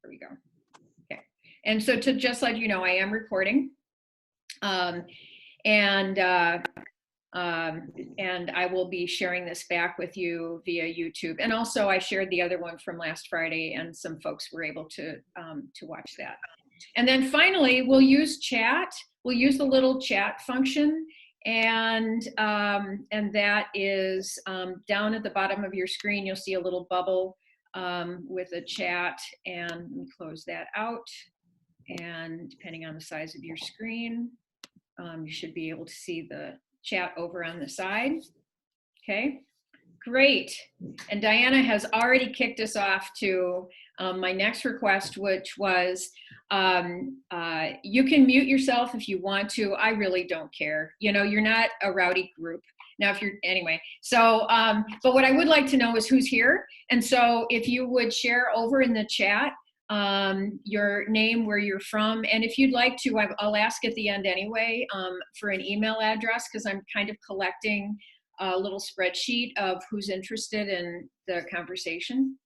There we go. Okay. And so to just let you know, I am recording. And I will be sharing this back with you via YouTube. And also I shared the other one from last Friday, and some folks were able to watch that. And then finally, we'll use chat. We'll use the little chat function. And that is down at the bottom of your screen. You'll see a little bubble with a chat, and let me close that out. And depending on the size of your screen, you should be able to see the chat over on the side. Okay, great. And Diana has already kicked us off to my next request, which was you can mute yourself if you want to. I really don't care. You know, you're not a rowdy group. Now, if you're, anyway, so, but what I would like to know is who's here. And so if you would share over in the chat your name, where you're from, and if you'd like to, I'll ask at the end anyway for an email address, because I'm kind of collecting a little spreadsheet of who's interested in the conversation.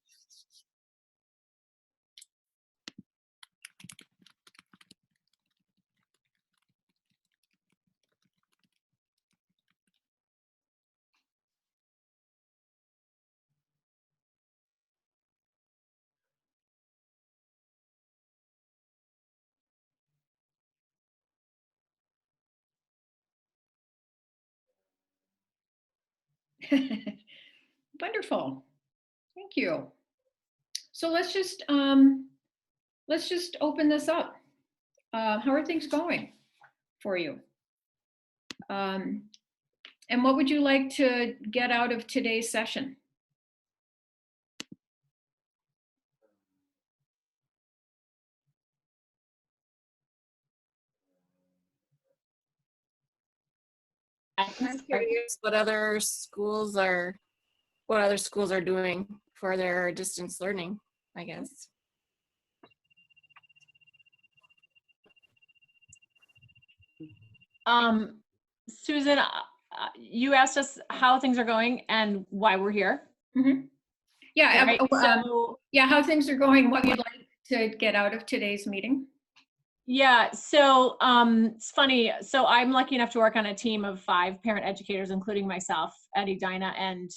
Wonderful, thank you. So let's just open this up. How are things going for you? And what would you like to get out of today's session? I'm curious what other schools are doing for their distance learning, I guess. Susan, you asked us how things are going and why we're here. Mm-hmm. Yeah, right? Yeah, how things are going, what you'd like to get out of today's meeting. Yeah, so it's funny. So I'm lucky enough to work on a team of 5 parent educators, including myself, Eddie, Dinah, and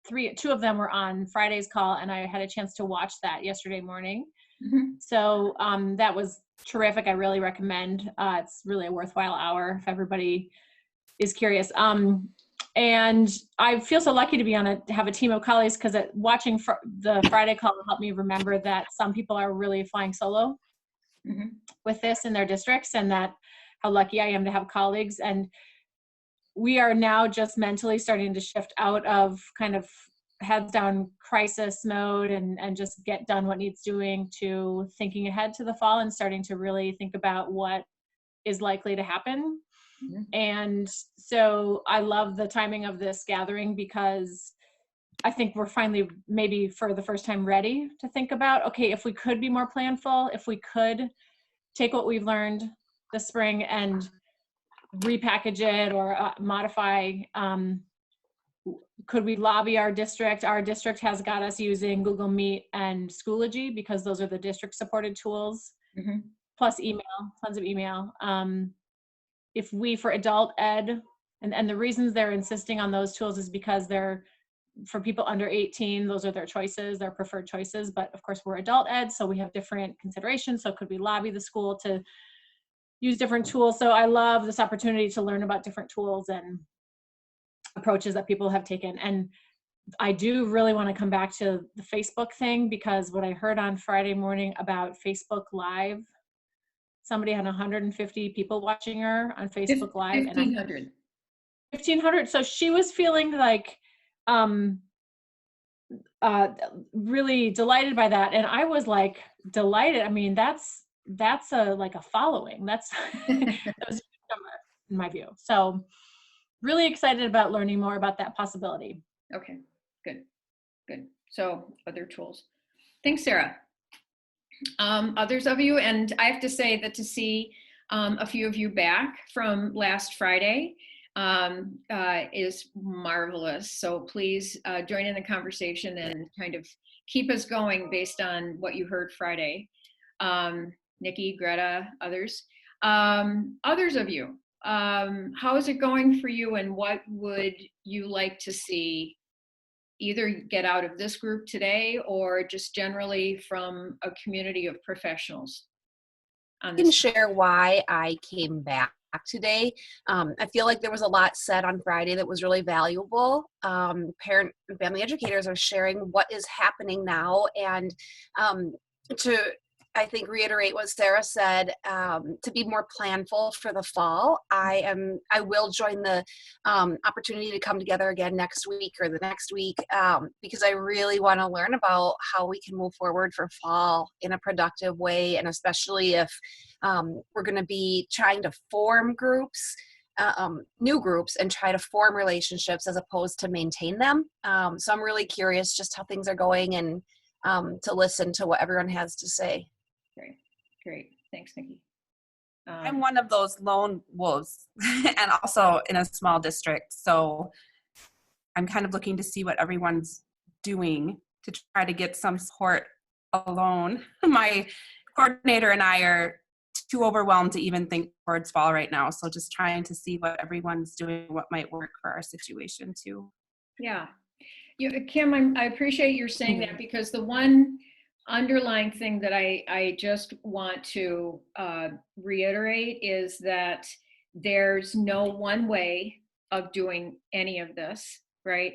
2 of them were on Friday's call, and I had a chance to watch that yesterday morning. Mm-hmm. So that was terrific. I really recommend. It's really a worthwhile hour if everybody is curious. And I feel so lucky to be have a team of colleagues, because watching the Friday call helped me remember that some people are really flying solo. Mm-hmm. with this in their districts, and that how lucky I am to have colleagues. And we are now just mentally starting to shift out of kind of heads down crisis mode and just get done what needs doing, to thinking ahead to the fall and starting to really think about what is likely to happen. Mm-hmm. And so I love the timing of this gathering, because I think we're finally, maybe for the first time, ready to think about, okay, if we could be more planful, if we could take what we've learned this spring and repackage it or modify, could we lobby our district? Our district has got us using Google Meet and Schoology, because those are the district supported tools, mm-hmm. plus email, tons of email. If we, for adult ed, and the reasons they're insisting on those tools is because they're, for people under 18, those are their choices, their preferred choices. But of course we're adult ed, so we have different considerations. So could we lobby the school to use different tools? So I love this opportunity to learn about different tools and approaches that people have taken. And I do really want to come back to the Facebook thing, because what I heard on Friday morning about Facebook Live, somebody had 150 people watching her on Facebook Live. 1,500. 1,500. So she was feeling like really delighted by that, and I was like delighted. I mean, that's like a following. That was a huge number in my view. So really excited about learning more about that possibility. Okay, good. So other tools. Thanks, Sarah. Others of you, and I have to say that to see a few of you back from last Friday is marvelous. So please join in the conversation and kind of keep us going based on what you heard Friday. Nikki, Greta, others. Others of you, how is it going for you, and what would you like to see either get out of this group today or just generally from a community of professionals on I can this? share why I came back today. I feel like there was a lot said on Friday that was really valuable. Parent and family educators are sharing what is happening now, and to I think reiterate what Sarah said, to be more planful for the fall. I will join the opportunity to come together again next week or the next week, because I really want to learn about how we can move forward for fall in a productive way, and especially if we're going to be trying to form groups, new groups, and try to form relationships as opposed to maintain them. So I'm really curious just how things are going, and to listen to what everyone has to say. Great. Thanks, Nikki. I'm one of those lone wolves and also in a small district. So I'm kind of looking to see what everyone's doing to try to get some support alone. My coordinator and I are too overwhelmed to even think towards fall right now. So just trying to see what everyone's doing, what might work for our situation too. Yeah. Kim, I appreciate your saying that, because the one underlying thing that I just want to reiterate is that there's no one way of doing any of this, right?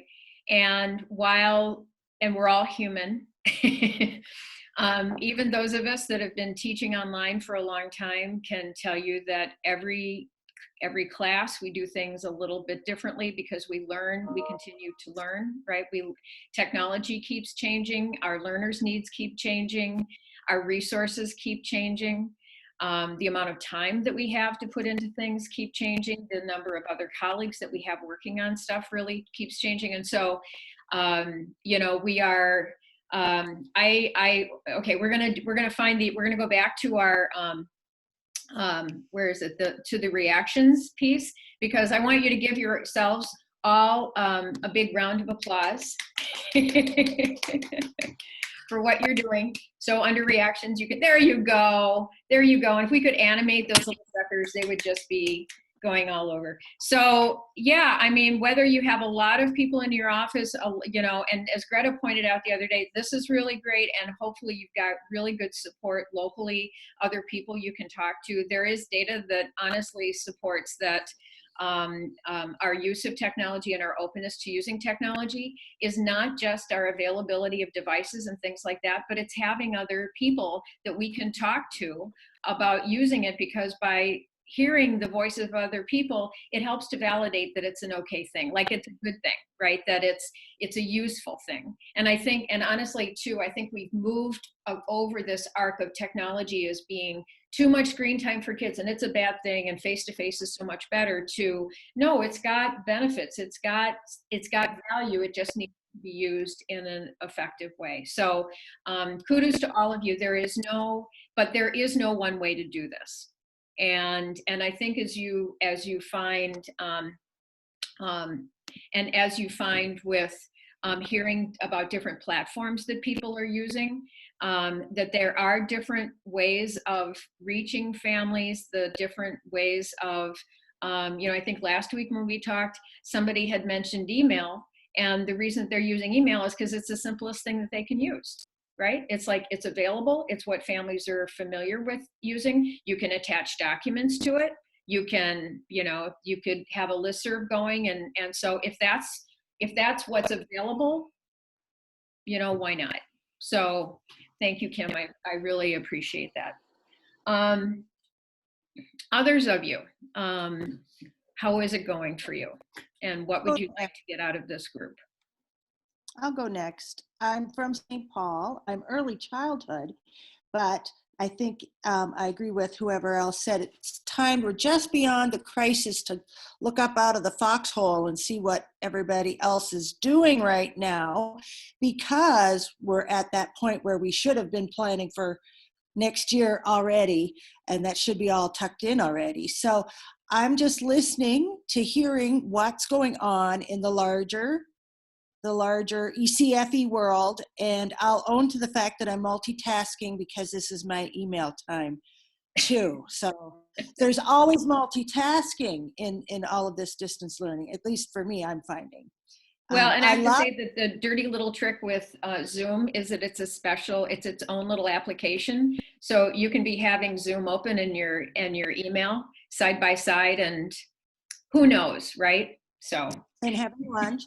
And we're all human, even those of us that have been teaching online for a long time can tell you that every class we do things a little bit differently because we continue to learn, right? Technology keeps changing, our learners' needs keep changing, our resources keep changing, the amount of time that we have to put into things keep changing, the number of other colleagues that we have working on stuff really keeps changing. And so we are we're gonna go back to our where is it, to the reactions piece, because I want you to give yourselves all a big round of applause for what you're doing. So under reactions, there you go. And if we could animate those little suckers, they would just be going all over. So yeah, I mean, whether you have a lot of people in your office, and as Greta pointed out the other day, this is really great, and hopefully you've got really good support locally, other people you can talk to. There is data that honestly supports that our use of technology and our openness to using technology is not just our availability of devices and things like that, but it's having other people that we can talk to about using it, because by hearing the voice of other people, it helps to validate that it's an okay thing, like it's a good thing, right? That it's a useful thing. And I think, and honestly too, I think we've moved over this arc of technology as being too much screen time for kids and it's a bad thing, and face-to-face is so much better, to no, it's got benefits, it's got value, it just needs to be used in an effective way. So kudos to all of you. There is no one way to do this. And I think as you find and as you find with hearing about different platforms that people are using, that there are different ways of reaching families, the different ways of, I think last week when we talked, somebody had mentioned email, and the reason they're using email is because it's the simplest thing that they can use. Right? It's like, it's available. It's what families are familiar with using. You can attach documents to it. You can, you could have a listserv going. And so if that's what's available, why not? So thank you, Kim. I really appreciate that. Others of you, how is it going for you? And what would you like to get out of this group? I'll go next. I'm from St. Paul. I'm early childhood, but I think I agree with whoever else said it's time. We're just beyond the crisis to look up out of the foxhole and see what everybody else is doing right now, because we're at that point where we should have been planning for next year already, and that should be all tucked in already. So I'm just listening to hearing what's going on in the larger the larger ECFE world, and I'll own to the fact that I'm multitasking because this is my email time too. So there's always multitasking in all of this distance learning, at least for me, I'm finding. Well, and I have to love- say that the dirty little trick with Zoom is that it's its own little application. So you can be having Zoom open in your email side by side, and who knows, right? So. And having lunch.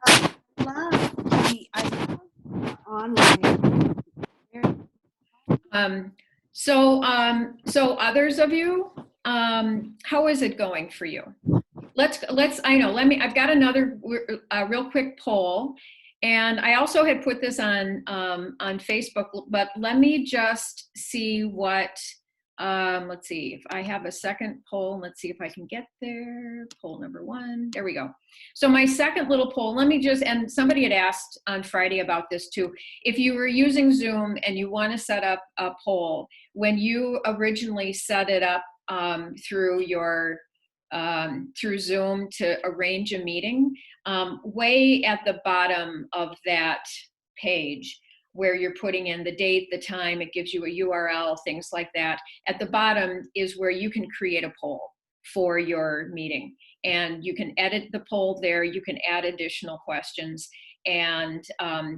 I love online. So others of you, how is it going for you? I've got another real quick poll, and I also had put this on Facebook, but let me just see what, let's see if I have a second poll. Let's see if I can get there. Poll number 1, there we go. So my second little poll, and somebody had asked on Friday about this too. If you were using Zoom and you want to set up a poll, when you originally set it up through Zoom to arrange a meeting, way at the bottom of that page where you're putting in the date, the time, it gives you a URL, things like that. At the bottom is where you can create a poll for your meeting. And you can edit the poll there, you can add additional questions. And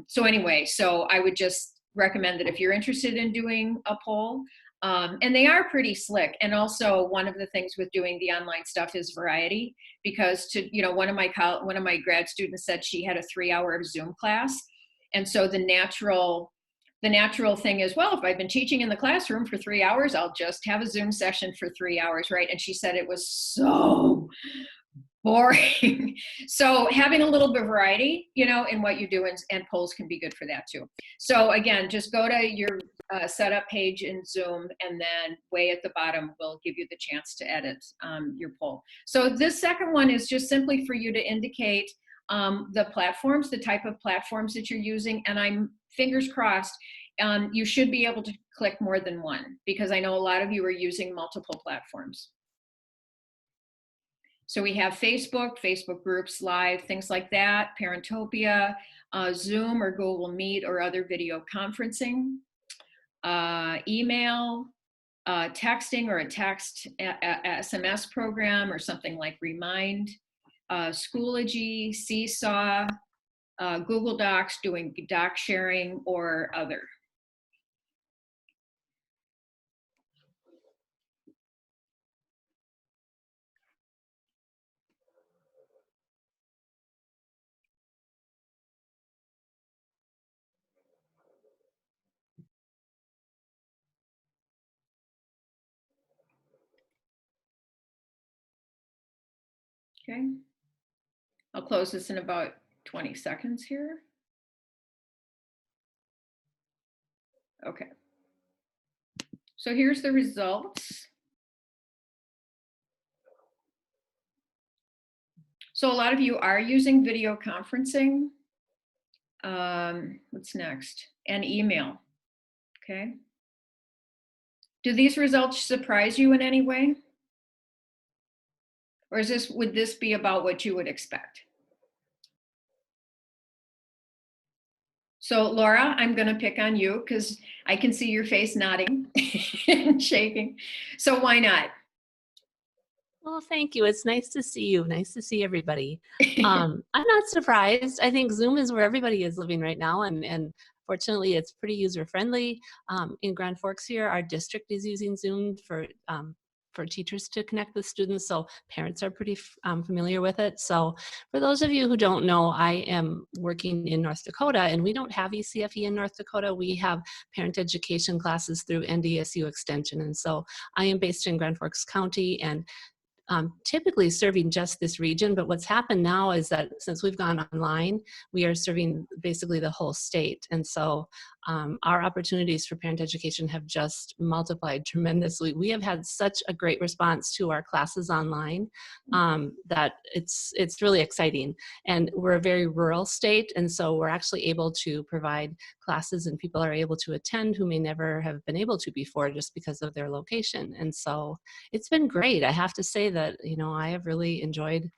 so I would just recommend that if you're interested in doing a poll, and they are pretty slick. And also one of the things with doing the online stuff is variety, because one of my grad students said she had a 3-hour Zoom class. And so the natural thing is, well, if I've been teaching in the classroom for 3 hours, I'll just have a Zoom session for 3 hours, right? And she said it was so boring. So having a little bit of variety, in what you do, and polls can be good for that too. So again, just go to your setup page in Zoom, and then way at the bottom will give you the chance to edit your poll. So this second one is just simply for you to indicate the platforms, the type of platforms that you're using, and I'm fingers crossed, you should be able to click more than one, because I know a lot of you are using multiple platforms. So we have Facebook groups, Live, things like that, Parentopia, Zoom or Google Meet or other video conferencing, email, texting or a text SMS program or something like Remind, Schoology, Seesaw, Google Docs, doing doc sharing, or other. Okay, I'll close this in about 20 seconds here. Okay, so here's the results. So a lot of you are using video conferencing. What's next? And email, okay? Do these results surprise you in any way? Or would this be about what you would expect? So Laura, I'm gonna pick on you because I can see your face nodding and shaking. So why not? Well, thank you. It's nice to see you. Nice to see everybody. I'm not surprised. I think Zoom is where everybody is living right now, and fortunately, it's pretty user friendly. In Grand Forks here, our district is using Zoom for teachers to connect with students, so parents are pretty familiar with it. So for those of you who don't know, I am working in North Dakota, and we don't have ECFE in North Dakota. We have parent education classes through NDSU Extension, and so I am based in Grand Forks County, and typically serving just this region, but what's happened now is that since we've gone online, we are serving basically the whole state. And so our opportunities for parent education have just multiplied tremendously. We have had such a great response to our classes online that it's really exciting. And we're a very rural state, and so we're actually able to provide classes, and people are able to attend who may never have been able to before just because of their location. And so it's been great. I have to say that, I have really enjoyed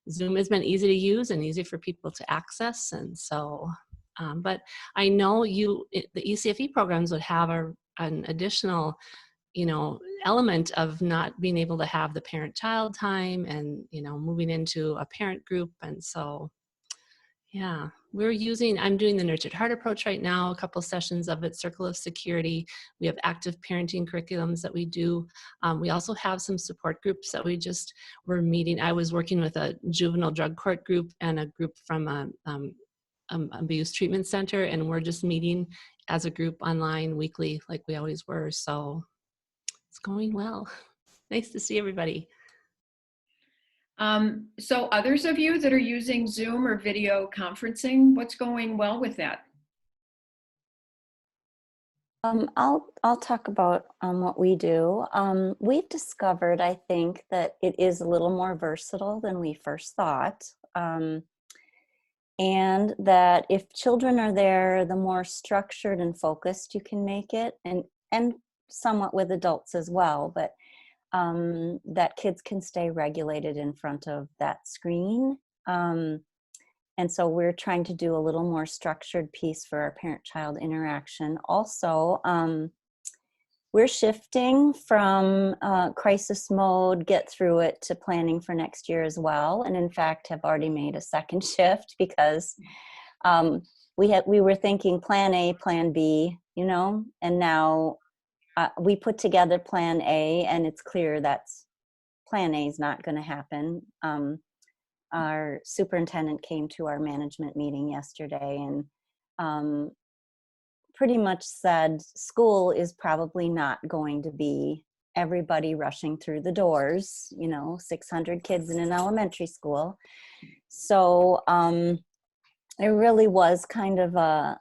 Zoom has been easy to use and easy for people to access. And so, but I know the ECFE programs would have an additional, element of not being able to have the parent-child time and, moving into a parent group. And so, yeah, I'm doing the Nurtured Heart approach right now, a couple sessions of it, Circle of Security. We have active parenting curriculums that we do. We also have some support groups that we're meeting. I was working with a juvenile drug court group and a group from a abuse treatment center, and we're just meeting as a group online weekly like we always were. So it's going well. Nice to see everybody. So others of you that are using Zoom or video conferencing, what's going well with that? I'll talk about what we do. We've discovered, I think, that it is a little more versatile than we first thought. And that if children are there, the more structured and focused you can make it, and somewhat with adults as well, but that kids can stay regulated in front of that screen. And so we're trying to do a little more structured piece for our parent-child interaction. Also, we're shifting from crisis mode, get through it, to planning for next year as well. And in fact, have already made a second shift because we were thinking plan A, plan B, and now we put together plan A, and it's clear that's plan A is not going to happen. Our superintendent came to our management meeting yesterday and pretty much said school is probably not going to be everybody rushing through the doors, 600 kids in an elementary school. So it really was kind of a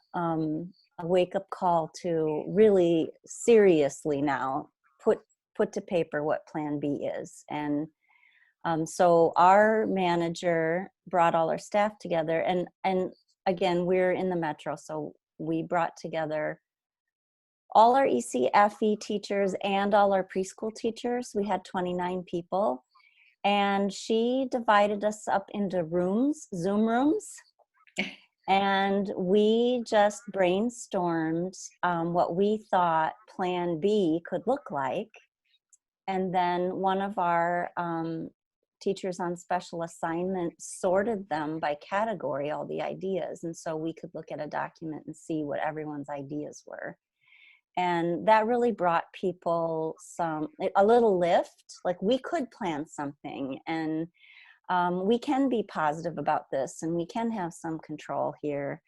wake-up call to really seriously now put to paper what plan B is. And so our manager brought all our staff together, and again, we're in the metro, so we brought together all our ECFE teachers and all our preschool teachers. We had 29 people, and she divided us up into rooms, Zoom rooms, and we just brainstormed what we thought plan B could look like. And then one of our teachers on special assignment sorted them by category, all the ideas. And so we could look at a document and see what everyone's ideas were. And that really brought people a little lift, like we could plan something, and we can be positive about this, and we can have some control here.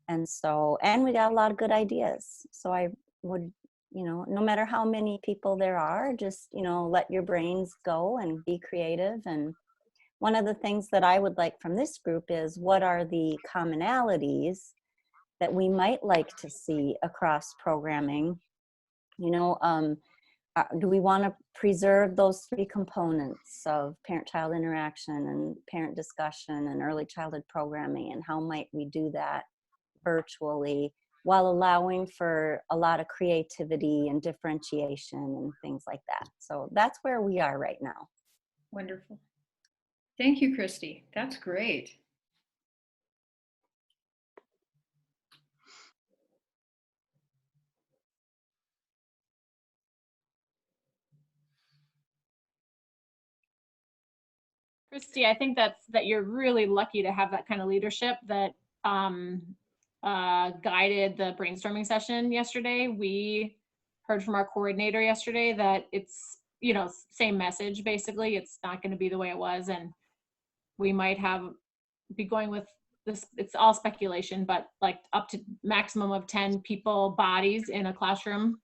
And so, and we got a lot of good ideas. So I would, no matter how many people there are, just, let your brains go and be creative. And one of the things that I would like from this group is, what are the commonalities that we might like to see across programming? Do we want to preserve those three components of parent-child interaction and parent discussion and early childhood programming? And how might we do that virtually while allowing for a lot of creativity and differentiation and things like that? So that's where we are right now. Wonderful. Thank you, Christy. That's great. Christy, I think that you're really lucky to have that kind of leadership that guided the brainstorming session yesterday. We heard from our coordinator yesterday that it's, same message, basically. It's not going to be the way it was, and we might be going with this, it's all speculation, but like up to maximum of 10 people bodies in a classroom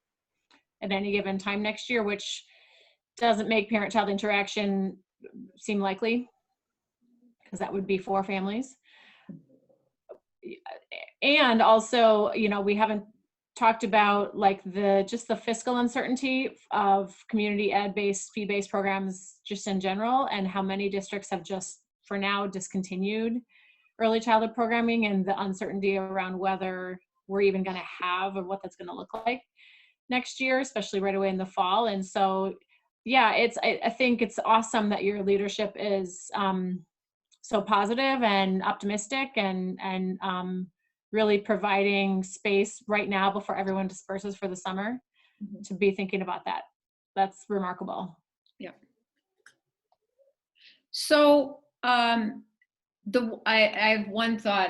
at any given time next year, which doesn't make parent-child interaction seem likely, because that would be 4 families. And also, we haven't talked about like just the fiscal uncertainty of community ed-based, fee-based programs just in general, and how many districts have just for now discontinued early childhood programming, and the uncertainty around whether we're even going to have or what that's going to look like next year, especially right away in the fall. And so, yeah, I think it's awesome that your leadership is so positive and optimistic and really providing space right now before everyone disperses for the summer to be thinking about that. That's remarkable. Yeah. So I have one thought,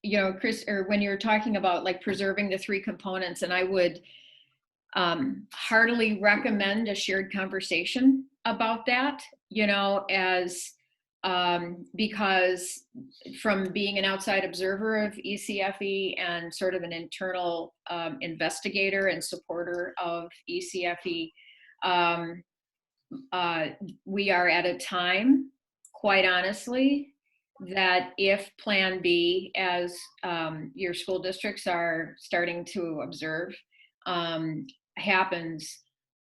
you know, Chris, or when you're talking about like preserving the three components, and I would heartily recommend a shared conversation about that, you know, as because from being an outside observer of ECFE and sort of an internal investigator and supporter of ECFE, we are at a time, quite honestly, that if Plan B, as your school districts are starting to observe, happens,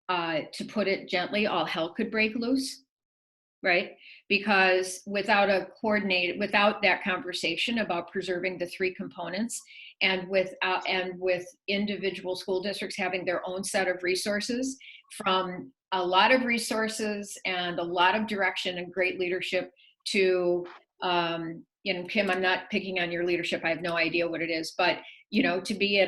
to put it gently, all hell could break loose, right? Because without that conversation about preserving the three components, and with individual school districts having their own set of resources, from a lot of resources and a lot of direction and great leadership to, you know, Kim, I'm not picking on your leadership. I have no idea what it is, but, you know, to be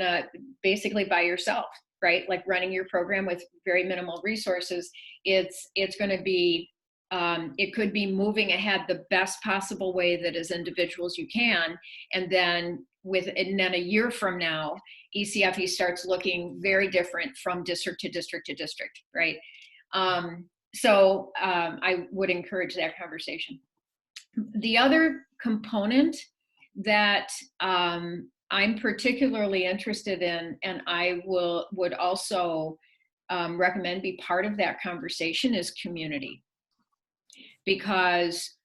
basically by yourself, right? Like running your program with very minimal resources, it's going to be, it could be moving ahead the best possible way that as individuals you can. And then a year from now, ECFE starts looking very different from district to district to district, right? So I would encourage that conversation. The other component that I'm particularly interested in, and I would also recommend be part of that conversation, is community. Because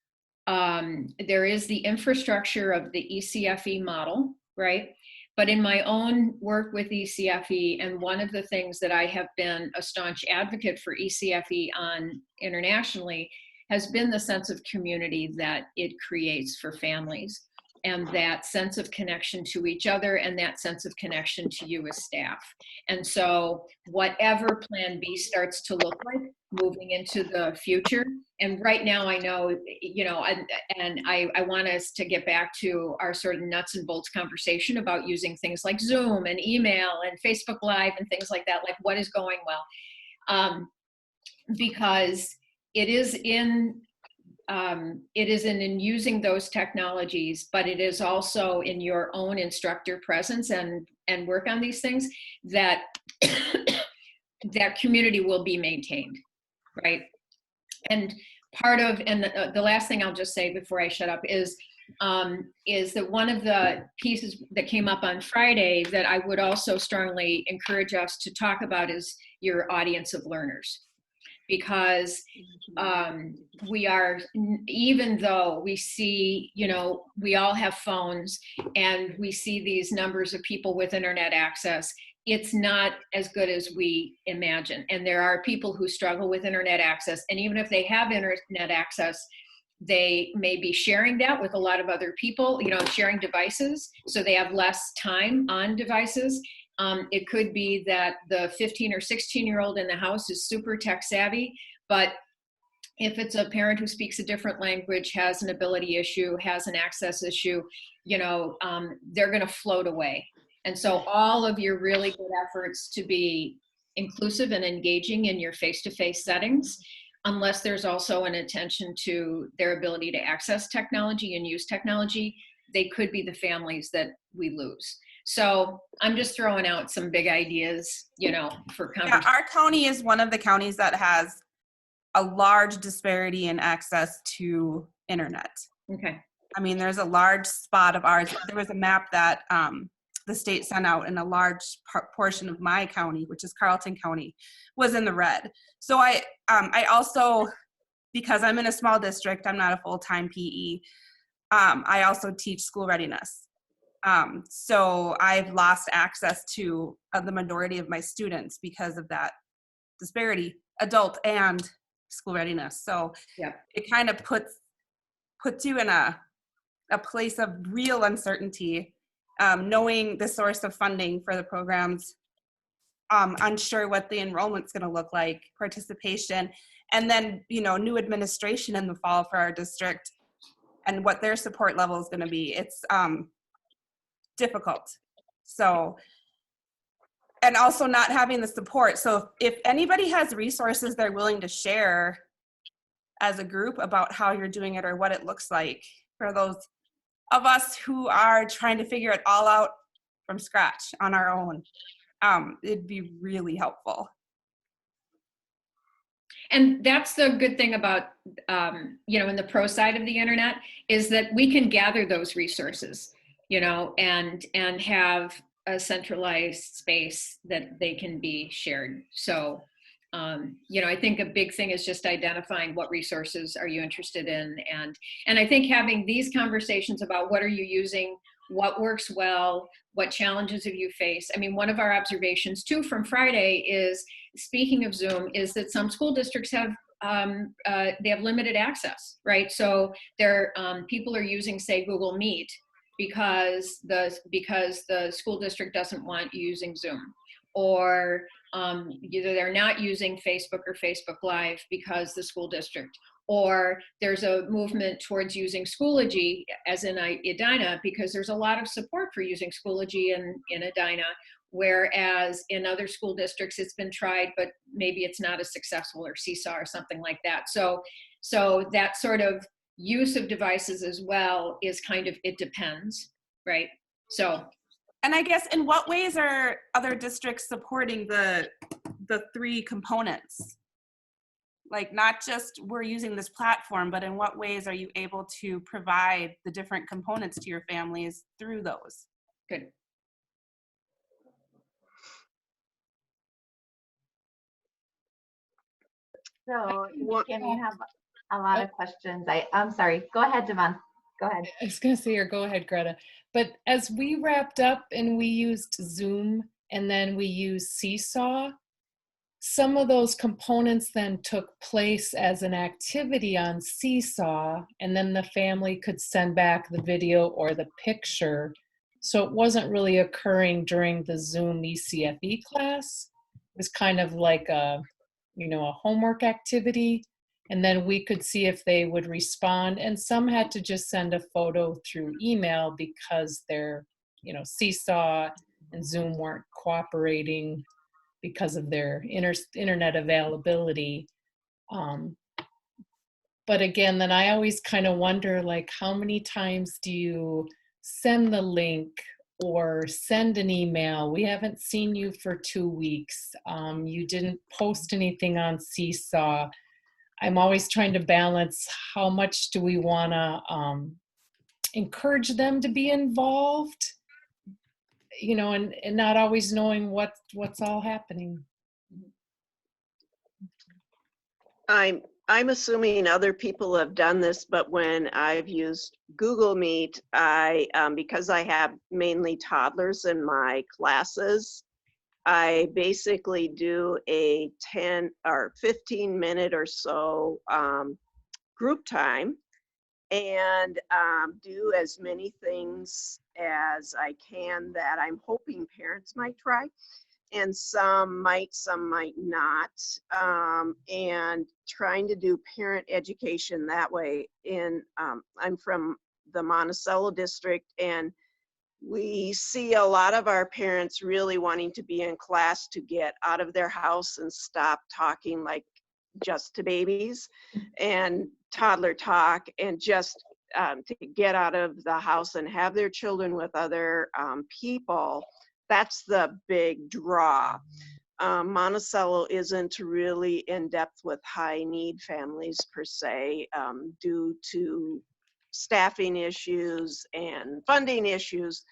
there is the infrastructure of the ECFE model, right? But in my own work with ECFE, and one of the things that I have been a staunch advocate for ECFE on internationally has been the sense of community that it creates for families, and that sense of connection to each other, and that sense of connection to you as staff. And so whatever Plan B starts to look like moving into the future, and right now I know, you know, and I want us to get back to our sort of nuts and bolts conversation about using things like Zoom and email and Facebook Live and things like that, like what is going well. Because it is in using those technologies, but it is also in your own instructor presence and work on these things that that community will be maintained, right? And part of, and the last thing I'll just say before I shut up is that one of the pieces that came up on Friday that I would also strongly encourage us to talk about is your audience of learners. Because we are, even though we see, you know, we all have phones and we see these numbers of people with internet access, it's not as good as we imagine. And there are people who struggle with internet access. And even if they have internet access, they may be sharing that with a lot of other people, you know, sharing devices. So they have less time on devices. It could be that the 15 or 16-year-old in the house is super tech savvy, but if it's a parent who speaks a different language, has an ability issue, has an access issue, you know, they're going to float away. And so all of your really good efforts to be inclusive and engaging in your face-to-face settings, unless there's also an attention to their ability to access technology and use technology, they could be the families that we lose. So I'm just throwing out some big ideas, you know, for conversation. Yeah, our county is one of the counties that has a large disparity in access to internet. Okay. I mean, there's a large spot of ours. There was a map that the state sent out, and a large portion of my county, which is Carleton County, was in the red. So I also, because I'm in a small district, I'm not a full-time PE, I also teach school readiness. So I've lost access to the majority of my students because of that disparity, adult and school readiness. So yeah, it kind of puts you in a place of real uncertainty, knowing the source of funding for the programs, unsure what the enrollment's going to look like, participation, and then, you know, new administration in the fall for our district. and what their support level is going to be. It's difficult. So, and also not having the support. So if anybody has resources they're willing to share as a group about how you're doing it or what it looks like for those of us who are trying to figure it all out from scratch on our own, it'd be really helpful. And that's the good thing about, in the pro side of the internet, is that we can gather those resources, and have a centralized space that they can be shared. So, I think a big thing is just identifying what resources are you interested in. And I think having these conversations about what are you using, what works well, what challenges have you faced. I mean, one of our observations too from Friday is, speaking of Zoom, is that some school districts have they have limited access, right? So people are using, say, Google Meet because the school district doesn't want you using Zoom, or either they're not using Facebook or Facebook Live because the school district, or there's a movement towards using Schoology, as in Edina, because there's a lot of support for using Schoology in Edina, whereas in other school districts it's been tried, but maybe it's not as successful, or Seesaw or something like that. So that sort of use of devices as well is kind of, it depends, right? So. And I guess, in what ways are other districts supporting the 3 components? Like, not just we're using this platform, but in what ways are you able to provide the different components to your families through those? Good. So Kim, you have a lot of questions. I'm sorry. Go ahead, Devon. Go ahead. I was going to say, or go ahead, Greta. But as we wrapped up and we used Zoom and then we used Seesaw, some of those components then took place as an activity on Seesaw, and then the family could send back the video or the picture. So it wasn't really occurring during the Zoom ECFE class. It was kind of like a homework activity. And then we could see if they would respond. And some had to just send a photo through email because their, Seesaw and Zoom weren't cooperating because of their internet availability. But again, then I always kind of wonder, like, how many times do you send the link or send an email? We haven't seen you for 2 weeks. You didn't post anything on Seesaw. I'm always trying to balance how much do we want to encourage them to be involved, and not always knowing what's all happening. I'm assuming other people have done this, but when I've used Google Meet, because I have mainly toddlers in my classes, I basically do a 10 or 15 minute or so group time, and do as many things as I can that I'm hoping parents might try. And some might not, and trying to do parent education that way. I'm from the Monticello district, and we see a lot of our parents really wanting to be in class to get out of their house and stop talking like just to babies and toddler talk, and just to get out of the house and have their children with other people. That's the big draw. Monticello isn't really in depth with high need families per se, due to staffing issues and funding issues.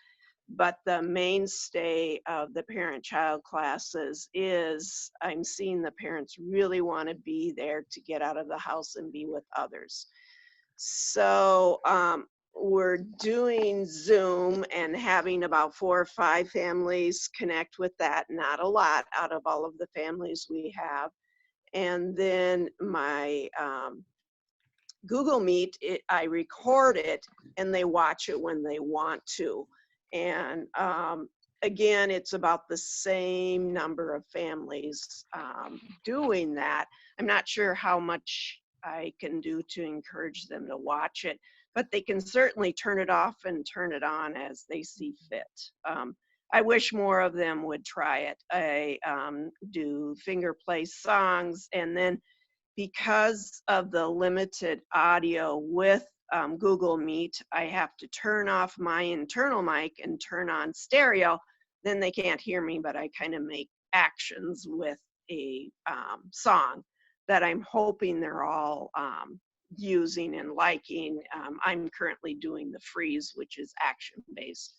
But the mainstay of the parent-child classes is, I'm seeing the parents really want to be there to get out of the house and be with others. So we're doing Zoom and having about 4 or 5 families connect with that. Not a lot out of all of the families we have. And then my Google Meet, I record it and they watch it when they want to. And again, it's about the same number of families doing that. I'm not sure how much I can do to encourage them to watch it. but they can certainly turn it off and turn it on as they see fit. I wish more of them would try it. I do finger play songs, and then because of the limited audio with Google Meet, I have to turn off my internal mic and turn on stereo. Then they can't hear me, but I kind of make actions with a song that I'm hoping they're all using and liking. I'm currently doing the freeze, which is action-based.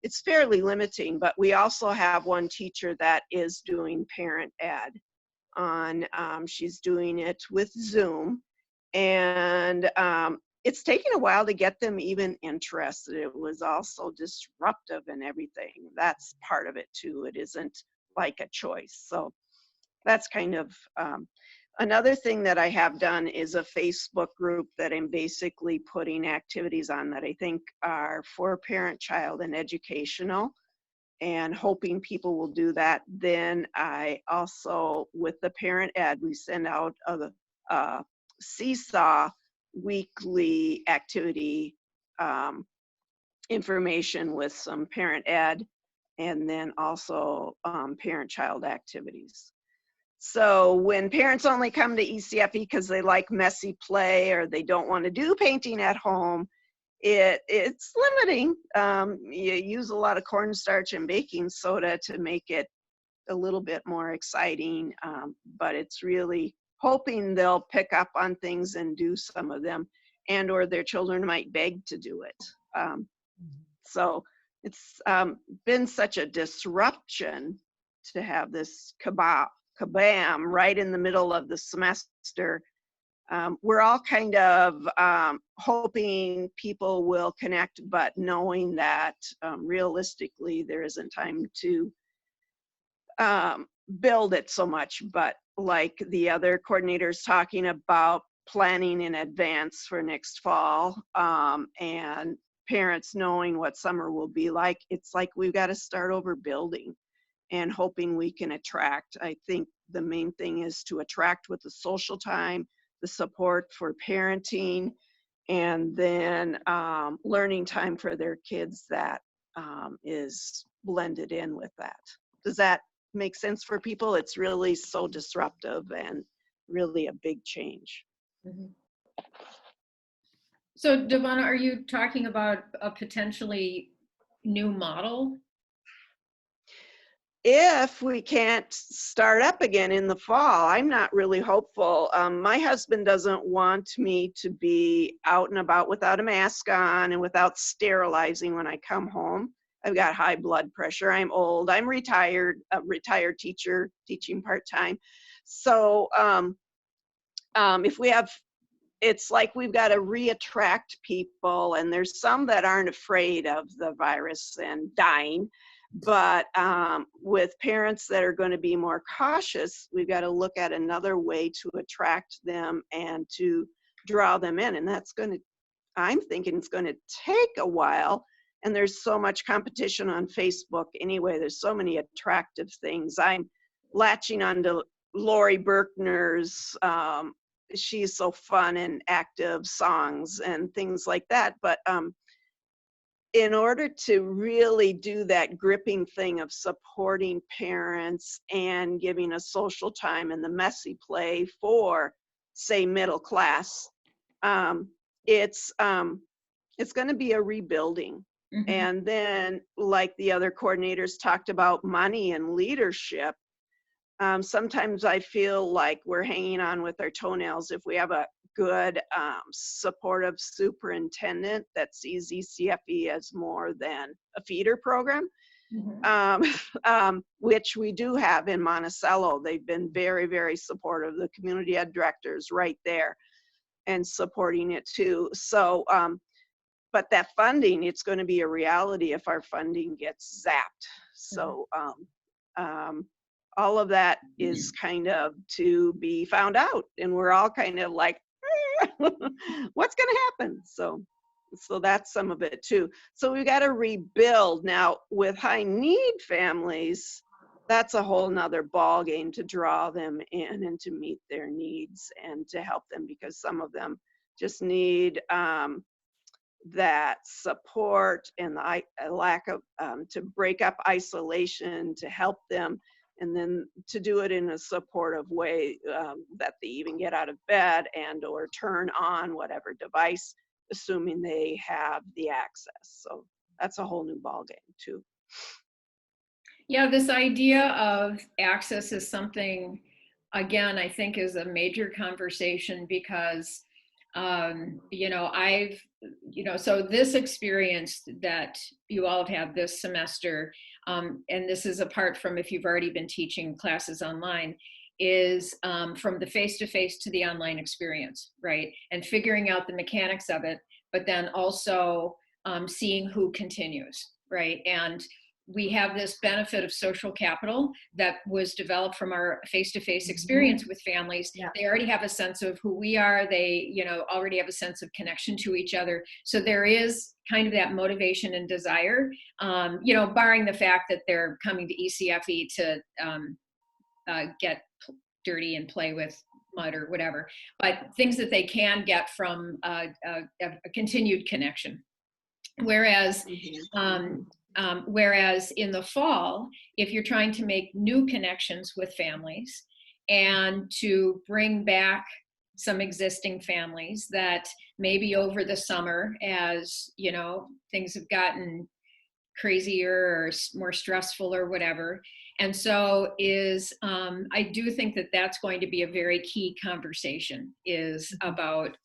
It's fairly limiting, but we also have one teacher that is doing parent ed on, she's doing it with Zoom, and it's taken a while to get them even interested. It was also disruptive and everything. That's part of it too. It isn't like a choice. So that's kind of another thing that I have done is a Facebook group that I'm basically putting activities on that I think are for parent, child, and educational, and hoping people will do that. Then I also, with the parent ed, we send out a Seesaw weekly activity information with some parent ed, and then also parent-child activities. So when parents only come to ECFE because they like messy play or they don't want to do painting at home, it's limiting. You use a lot of cornstarch and baking soda to make it a little bit more exciting, but it's really hoping they'll pick up on things and do some of them, and or their children might beg to do it. So it's been such a disruption to have this kabam right in the middle of the semester. We're all kind of hoping people will connect, but knowing that realistically there isn't time to build it so much. But like the other coordinators talking about planning in advance for next fall, and parents knowing what summer will be like, it's like we've got to start over building and hoping we can attract. I think the main thing is to attract with the social time, the support for parenting, and then learning time for their kids that is blended in with that. Does that make sense for people? It's really so disruptive and really a big change. Mm-hmm. So Devonna, are you talking about a potentially new model? If we can't start up again in the fall, I'm not really hopeful. My husband doesn't want me to be out and about without a mask on and without sterilizing when I come home. I've got high blood pressure. I'm old. I'm retired, a retired teacher, teaching part-time. So if we have, it's like we've got to re-attract people, and there's some that aren't afraid of the virus and dying. But with parents that are going to be more cautious, we've got to look at another way to attract them and to draw them in. And that's going to, I'm thinking it's going to take a while. And there's so much competition on Facebook anyway. There's so many attractive things. I'm latching onto Lori Berkner's, she's so fun and active, songs and things like that. But in order to really do that gripping thing of supporting parents and giving a social time and the messy play for, say, middle class, it's going to be a rebuilding. Mm-hmm. And then, like the other coordinators talked about, money and leadership. Sometimes I feel like we're hanging on with our toenails. If we have a good supportive superintendent that sees ECFE as more than a feeder program, mm-hmm. Which we do have in Monticello. They've been very, very supportive. The community ed directors right there and supporting it too. So, but that funding, it's going to be a reality if our funding gets zapped. So all of that is kind of to be found out. And we're all kind of like, what's going to happen? So that's some of it too. So we've got to rebuild. Now with high need families, that's a whole nother ball game to draw them in and to meet their needs and to help them, because some of them just need that support and the lack of, to break up isolation, to help them, and then to do it in a supportive way, that they even get out of bed and or turn on whatever device, assuming they have the access. So that's a whole new ballgame too. Yeah, this idea of access is something, again, I think is a major conversation because, so this experience that you all have had this semester, and this is apart from if you've already been teaching classes online, is from the face-to-face to the online experience, right? And figuring out the mechanics of it, but then also seeing who continues, right? And we have this benefit of social capital that was developed from our face-to-face experience with families. Yeah. They already have a sense of who we are. They, already have a sense of connection to each other. So there is kind of that motivation and desire, barring the fact that they're coming to ECFE to get dirty and play with mud or whatever, but things that they can get from a continued connection. Whereas in the fall, if you're trying to make new connections with families and to bring back some existing families that maybe over the summer, as things have gotten crazier or more stressful or whatever. And so I do think that that's going to be a very key conversation, is about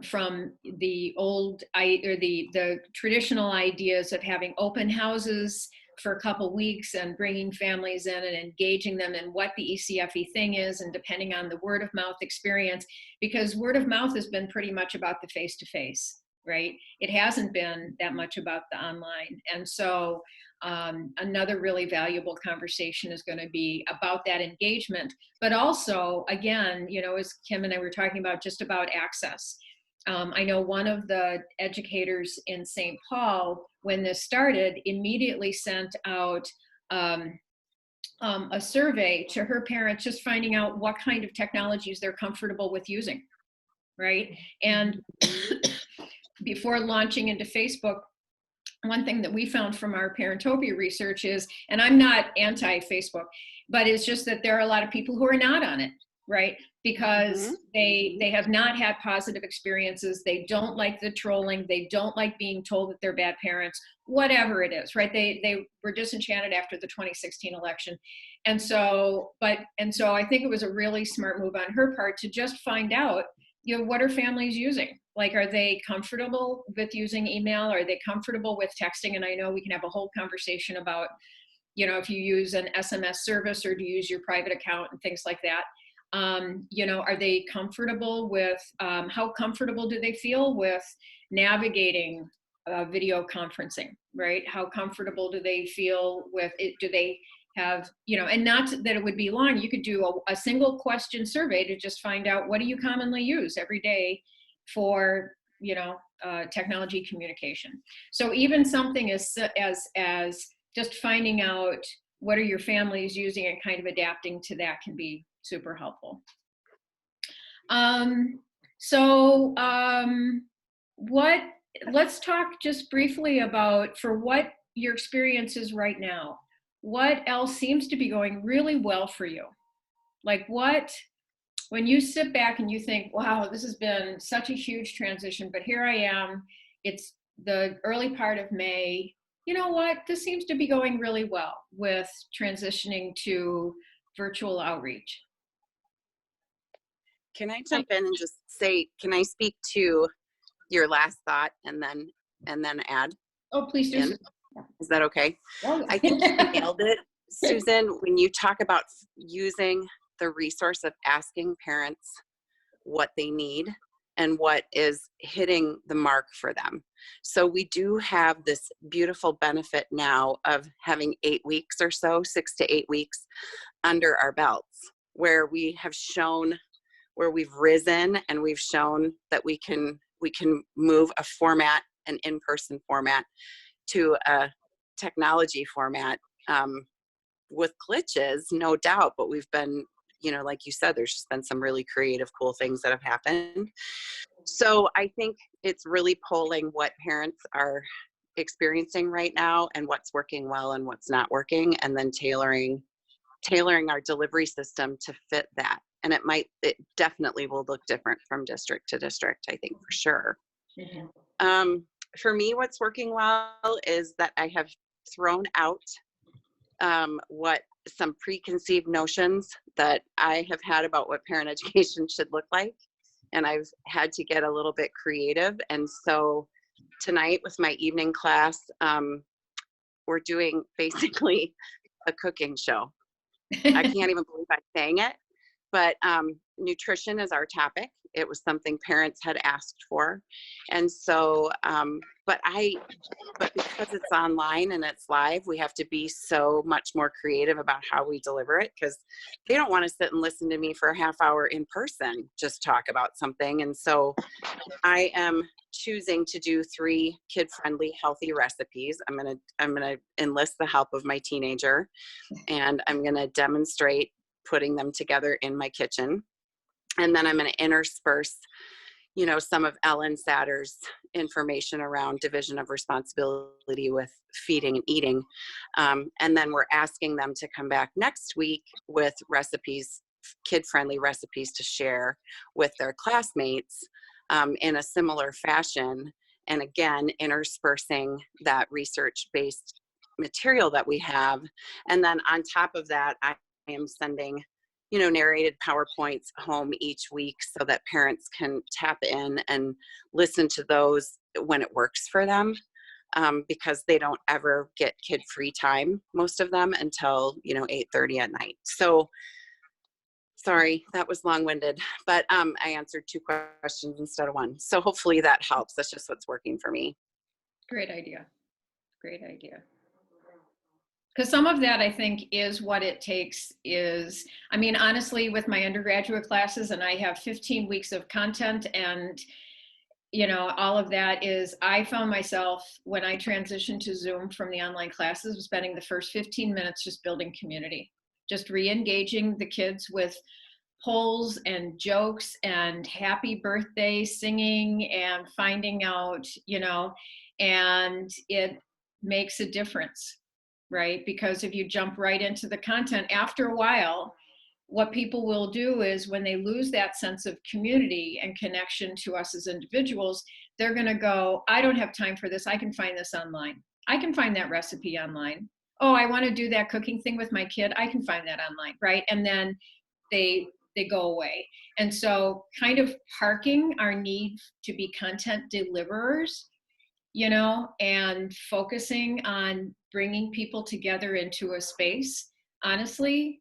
from the old the traditional ideas of having open houses for a couple weeks and bringing families in and engaging them in what the ECFE thing is, and depending on the word of mouth experience, because word of mouth has been pretty much about the face-to-face, right? It hasn't been that much about the online. And so another really valuable conversation is going to be about that engagement, but also, again, as Kim and I were talking about, just about access. I know one of the educators in St. Paul, when this started, immediately sent out a survey to her parents, just finding out what kind of technologies they're comfortable with using, right? And before launching into Facebook, one thing that we found from our Parentopia research is, and I'm not anti-Facebook, but it's just that there are a lot of people who are not on it, right? Because they have not had positive experiences. They don't like the trolling. They don't like being told that they're bad parents, whatever it is, right? They were disenchanted after the 2016 election. And so I think it was a really smart move on her part to just find out, what are families using? Like, are they comfortable with using email? Are they comfortable with texting? And I know we can have a whole conversation about, if you use an SMS service or do you use your private account and things like that. Are they comfortable with, how comfortable do they feel with navigating video conferencing, right? How comfortable do they feel with it? Do they have, and not that it would be long, you could do a single question survey to just find out, what do you commonly use every day for, technology communication? So even something as just finding out what are your families using and kind of adapting to that can be super helpful. Let's talk just briefly about, for what your experience is right now, what else seems to be going really well for you? Like, when you sit back and you think, wow, this has been such a huge transition, but here I am, it's the early part of May, this seems to be going really well with transitioning to virtual outreach. Can I jump in and just say, can I speak to your last thought and then add? Oh, please do. Is that okay? Oh. I think you nailed it, Susan, when you talk about using the resource of asking parents what they need and what is hitting the mark for them. So we do have this beautiful benefit now of having 8 weeks or so, 6 to 8 weeks under our belts, where we have shown, where we've risen and we've shown that we can move a format, an in-person format, to a technology format, with glitches, no doubt, but we've been, like you said, there's just been some really creative, cool things that have happened. So I think it's really polling what parents are experiencing right now and what's working well and what's not working, and then tailoring our delivery system to fit that. And it definitely will look different from district to district, I think, for sure. For me, what's working well is that I have thrown out what some preconceived notions that I have had about what parent education should look like. And I've had to get a little bit creative. And so tonight with my evening class, we're doing basically a cooking show. I can't even believe I'm saying it, but nutrition is our topic. It was something parents had asked for. And so, but because it's online and it's live, we have to be so much more creative about how we deliver it, because they don't want to sit and listen to me for a half hour in person, just talk about something. And so I am choosing to do 3 kid-friendly, healthy recipes. I'm gonna enlist the help of my teenager, and I'm gonna demonstrate putting them together in my kitchen. And then I'm gonna intersperse, some of Ellen Satter's information around division of responsibility with feeding and eating. And then we're asking them to come back next week with recipes, kid-friendly recipes to share with their classmates in a similar fashion. And again, interspersing that research-based material that we have. And then on top of that, I am sending narrated PowerPoints home each week so that parents can tap in and listen to those when it works for them, because they don't ever get kid-free time, most of them, until 8:30 at night. So sorry, that was long-winded, but I answered 2 questions instead of 1. So hopefully that helps. That's just what's working for me. Great idea. Great idea. Because some of that, I think, is what it takes honestly, with my undergraduate classes, and I have 15 weeks of content, and, all of that is, I found myself, when I transitioned to Zoom from the online classes, spending the first 15 minutes just building community, just re-engaging the kids with polls and jokes and happy birthday singing and finding out, and it makes a difference. Right? Because if you jump right into the content, after a while, what people will do is, when they lose that sense of community and connection to us as individuals, they're going to go, I don't have time for this. I can find this online. I can find that recipe online. Oh, I want to do that cooking thing with my kid. I can find that online. Right? And then they go away. And so kind of parking our need to be content deliverers, and focusing on bringing people together into a space, honestly,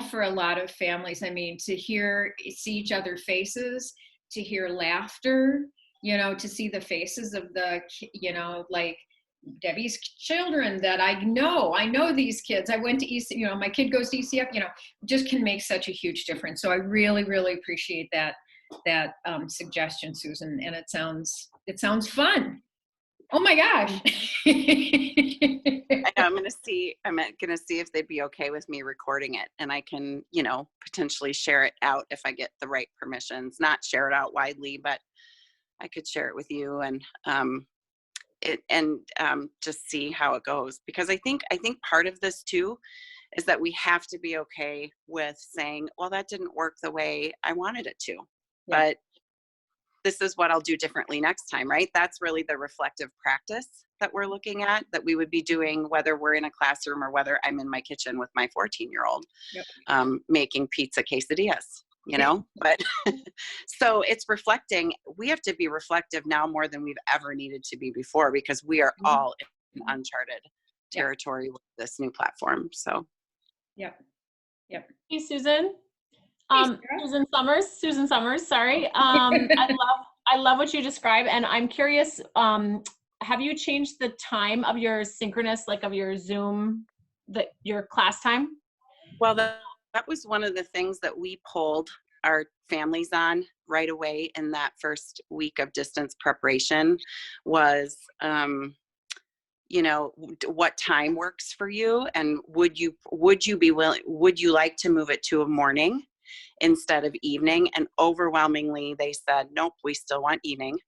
for a lot of families, to see each other's faces, to hear laughter, to see the faces of the, like Debbie's children that I know these kids. I went to ECF, my kid goes to ECF, just can make such a huge difference. So I really, really appreciate that suggestion, Susan. And it sounds fun. Oh my gosh. I'm gonna see if they'd be okay with me recording it, and I can, potentially share it out if I get the right permissions. Not share it out widely, but I could share it with you and just see how it goes. Because I think part of this too is that we have to be okay with saying, well, that didn't work the way I wanted it to, but this is what I'll do differently next time, right? That's really the reflective practice that we're looking at, that we would be doing, whether we're in a classroom or whether I'm in my kitchen with my 14-year-old making pizza quesadillas, but so it's reflecting. We have to be reflective now more than we've ever needed to be before, because we are all in uncharted territory with this new platform. So. Yep. Hey, Susan. Susan Summers, sorry. I love what you describe, and I'm curious, have you changed the time of your synchronous, like of your Zoom, your class time? Well, that was one of the things that we polled our families on right away in that first week of distance preparation was, what time works for you, and would you like to move it to a morning? instead of evening. And overwhelmingly, they said, nope, we still want evening.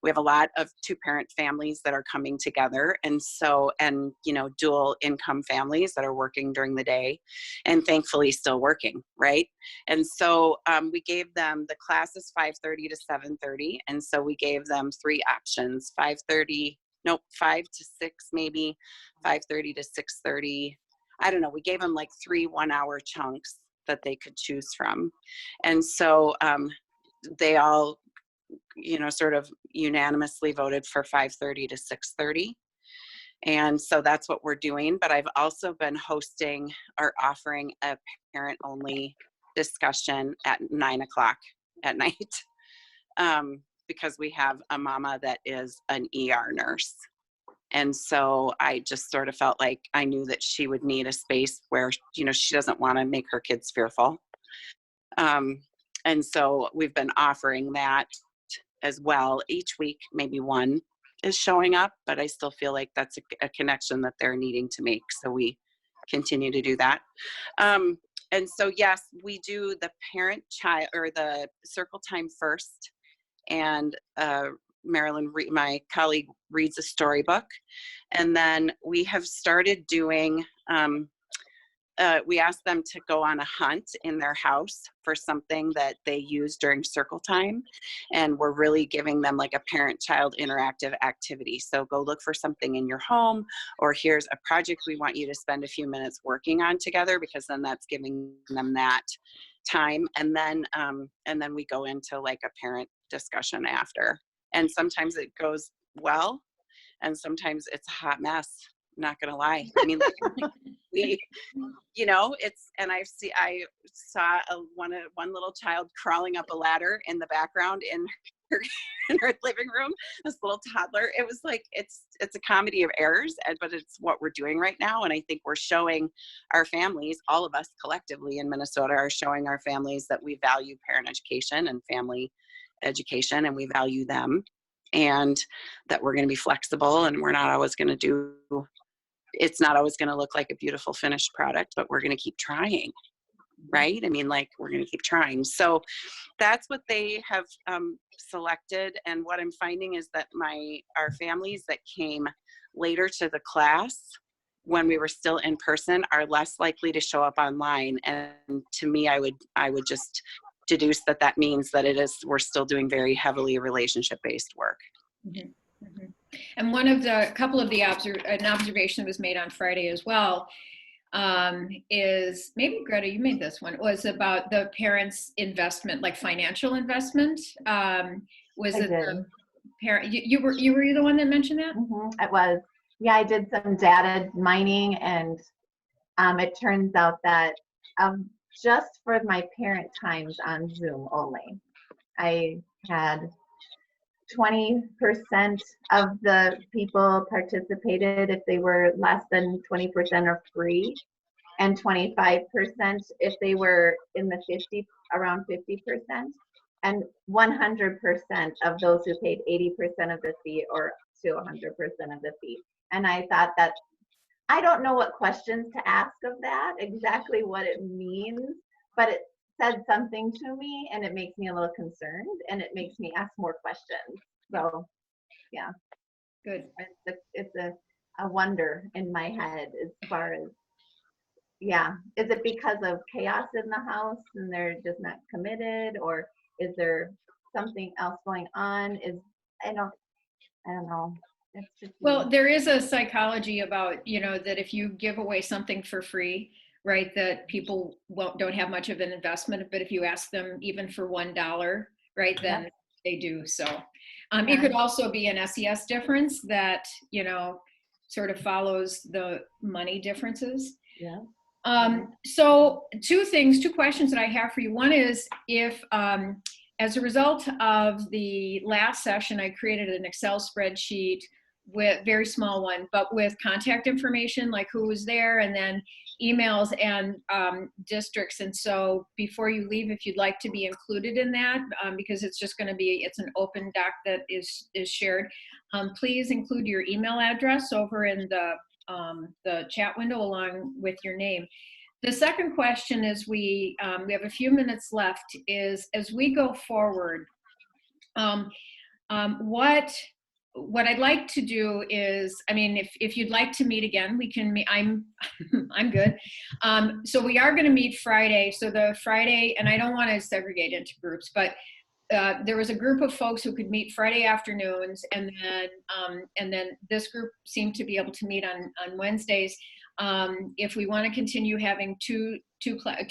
We have a lot of 2-parent families that are coming together. And so, and, you know, dual income families that are working during the day and thankfully still working, right? And so we gave them, the class is 5:30 to 7:30. And so we gave them 3 options, 5:30, nope, 5 to 6, maybe 5:30 to 6:30. I don't know. We gave them like 3 1-hour chunks that they could choose from. And so they all, you know, sort of unanimously voted for 5:30 to 6:30. And so that's what we're doing. But I've also been hosting or offering a parent only discussion at 9 o'clock at night because we have a mama that is an ER nurse. And so I just sort of felt like I knew that she would need a space where, you know, she doesn't want to make her kids fearful. And so we've been offering that as well. Each week, maybe one is showing up, but I still feel like that's a connection that they're needing to make. So we continue to do that. And so, yes, we do the parent-child or the circle time first. And Marilyn, my colleague, reads a storybook. And then we have started doing, we asked them to go on a hunt in their house for something that they use during circle time. And we're really giving them like a parent-child interactive activity. So go look for something in your home, or here's a project we want you to spend a few minutes working on together, because then that's giving them that time. And then we go into like a parent discussion after. And sometimes it goes well, and sometimes it's a hot mess. Not gonna lie. I mean, like, we, you know, it's, and I saw one little child crawling up a ladder in the background in her living room. This little toddler. It was like it's a comedy of errors, but it's what we're doing right now. And I think we're showing our families, all of us collectively in Minnesota, are showing our families that we value parent education and family education, and we value them, and that we're going to be flexible, and we're not always going to do, it's not always going to look like a beautiful finished product, but we're going to keep trying, right? I mean, like, we're going to keep trying. So that's what they have selected. And what I'm finding is that our families that came later to the class when we were still in person are less likely to show up online. And to me, I would just deduce that means that we're still doing very heavily relationship-based work. Mm-hmm. Mm-hmm. And an observation that was made on Friday as well is, maybe Greta, you made this one, was about the parents' investment, like financial investment. Was it the parent? You were the one that mentioned that? Mm-hmm. It was. Yeah, I did some data mining, and it turns out that just for my parent times on Zoom only, I had 20% of the people participated if they were less than 20% or free, and 25% if they were in the around 50%, and 100% of those who paid 80% of the fee or to 100% of the fee. And I thought that, I don't know what questions to ask of that, exactly what it means, but it said something to me, and it makes me a little concerned, and it makes me ask more questions. So, yeah. Good. It's a wonder in my head as far as, yeah, is it because of chaos in the house and they're just not committed, or is there something else going on? I don't know. It's just, well, there is a psychology about, you know, that if you give away something for free, right, that people don't have much of an investment, but if you ask them even for $1, right, then they do. So it could also be an SES difference that, you know, sort of follows the money differences. Yeah. So two questions that I have for you. One is, if as a result of the last session, I created an Excel spreadsheet, with very small one, but with contact information, like who was there, and then emails and districts. And so before you leave, if you'd like to be included in that, because it's just going to be, it's an open doc that is shared, please include your email address over in the chat window along with your name. The second question is we have a few minutes left is as we go forward, what I'd like to do is, I mean, if you'd like to meet again, we can meet. I'm good. So we are going to meet Friday. So the Friday, and I don't want to segregate into groups, but there was a group of folks who could meet Friday afternoons, and then this group seemed to be able to meet on Wednesdays. If we want to continue having two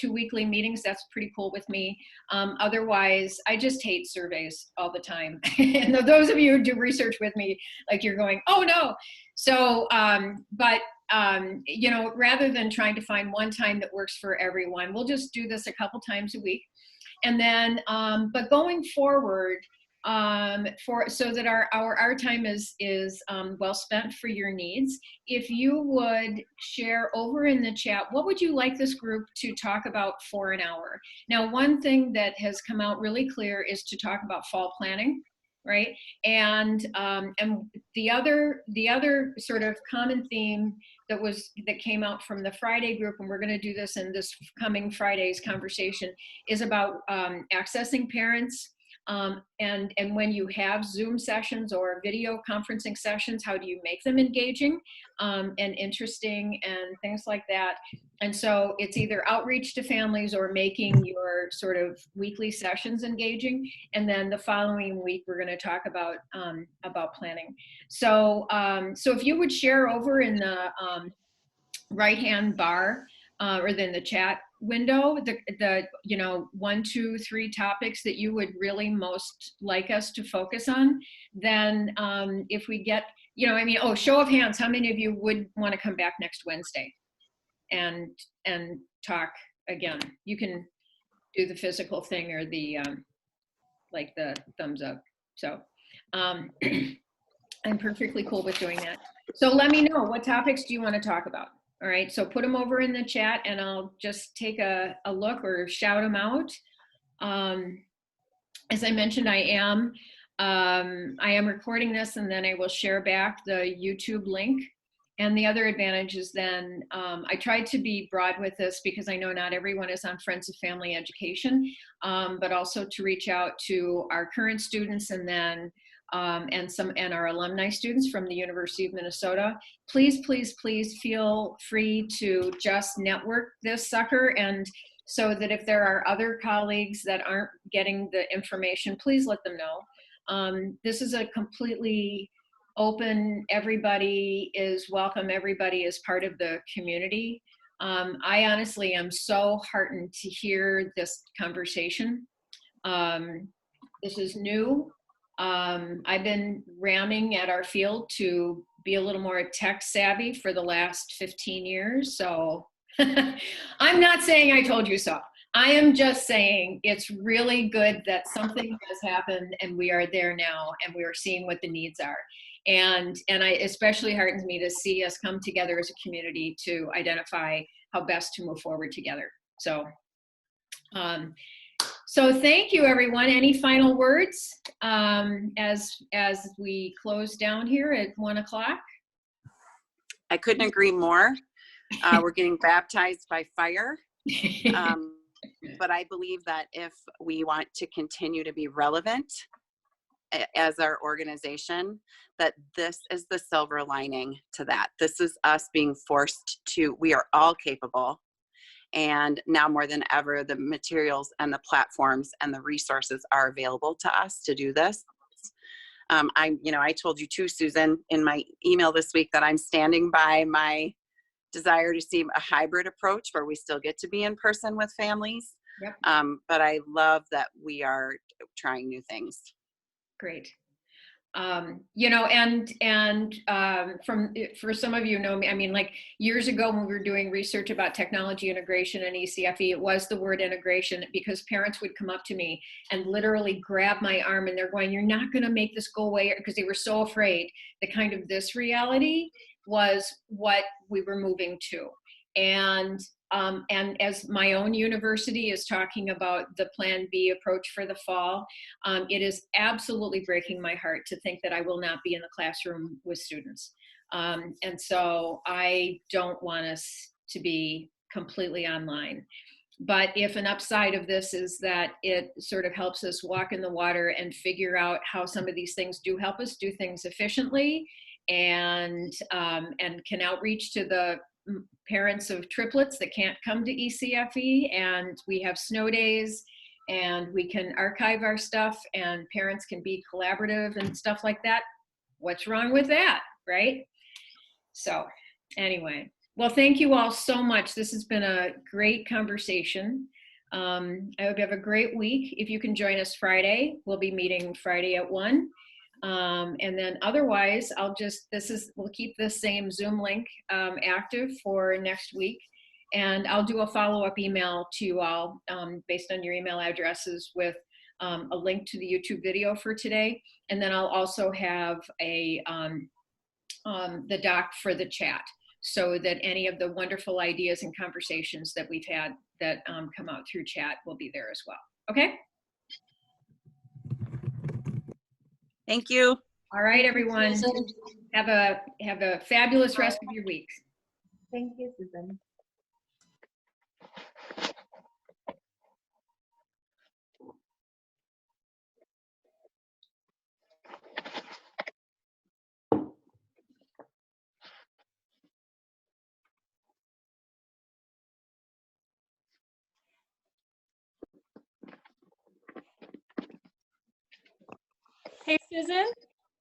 weekly meetings, that's pretty cool with me. Otherwise, I just hate surveys all the time. And those of you who do research with me, like you're going, oh no. So, you know, rather than trying to find one time that works for everyone, we'll just do this a couple times a week. And then, but going forward, so that our time is well spent for your needs, if you would share over in the chat, what would you like this group to talk about for an hour? Now, one thing that has come out really clear is to talk about fall planning, right? And the other sort of common theme that came out from the Friday group, and we're going to do this in this coming Friday's conversation, is about accessing parents. And when you have Zoom sessions or video conferencing sessions, how do you make them engaging and interesting and things like that? And so it's either outreach to families or making your sort of weekly sessions engaging. And then the following week, we're going to talk about planning. So, so if you would share over in the right-hand bar or then the chat window, the 1, 2, 3 topics that you would really most like us to focus on, then if we get, I mean, show of hands, how many of you would want to come back next Wednesday and talk again? You can do the physical thing or the like the thumbs up. So I'm perfectly cool with doing that. So let me know, what topics do you want to talk about? All right, so put them over in the chat and I'll just take a look or shout them out. As I mentioned, I am recording this and then I will share back the YouTube link. And the other advantage is then I tried to be broad with this because I know not everyone is on Friends of Family Education, but also to reach out to our current students and then and our alumni students from the University of Minnesota. Please, please, please feel free to just network this sucker, and so that if there are other colleagues that aren't getting the information, please let them know. This is a completely open, everybody is welcome, everybody is part of the community. I honestly am so heartened to hear this conversation. This is new. I've been ramming at our field to be a little more tech savvy for the last 15 years. So I'm not saying I told you so. I am just saying it's really good that something has happened and we are there now and we are seeing what the needs are. And I especially heartens me to see us come together as a community to identify how best to move forward together. So, so thank you, everyone. Any final words as we close down here at 1 o'clock? I couldn't agree more. We're getting baptized by fire. But I believe that if we want to continue to be relevant as our organization, that this is the silver lining to that. This is us being forced to, we are all capable. And now more than ever, the materials and the platforms and the resources are available to us to do this. I told you too, Susan, in my email this week that I'm standing by my desire to see a hybrid approach where we still get to be in person with families. Yep. But I love that we are trying new things. Great. For some of you know me, I mean, like years ago when we were doing research about technology integration and ECFE, it was the word integration because parents would come up to me and literally grab my arm and they're going, "You're not going to make this go away," because they were so afraid that kind of this reality was what we were moving to. And as my own university is talking about the Plan B approach for the fall, it is absolutely breaking my heart to think that I will not be in the classroom with students. And so I don't want us to be completely online. But if an upside of this is that it sort of helps us walk in the water and figure out how some of these things do help us do things efficiently, and can outreach to the parents of triplets that can't come to ECFE, and we have snow days, and we can archive our stuff, and parents can be collaborative and stuff like that. What's wrong with that, right? So anyway, well, thank you all so much. This has been a great conversation. I hope you have a great week. If you can join us Friday, we'll be meeting Friday at 1. And then otherwise, we'll keep this same Zoom link active for next week. And I'll do a follow-up email to you all based on your email addresses with a link to the YouTube video for today. And then I'll also have the doc for the chat, so that any of the wonderful ideas and conversations that we've had that come out through chat will be there as well. Okay? Thank you. All right, everyone. Have a fabulous rest of your week. Thank you, Susan. Hey, Susan.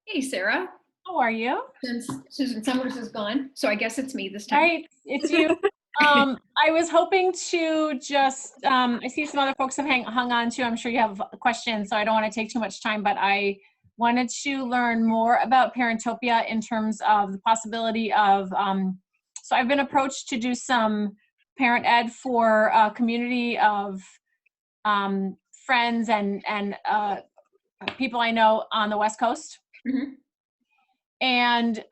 Hey, Sarah. How are you? Since Susan Summers is gone, so I guess it's me this time. Right, it's you. I was hoping to just, I see some other folks have hung on to, I'm sure you have questions, so I don't want to take too much time, but I wanted to learn more about Parentopia in terms of the possibility of, so I've been approached to do some parent ed for a community of friends and people I know on the West Coast. Mm-hmm. And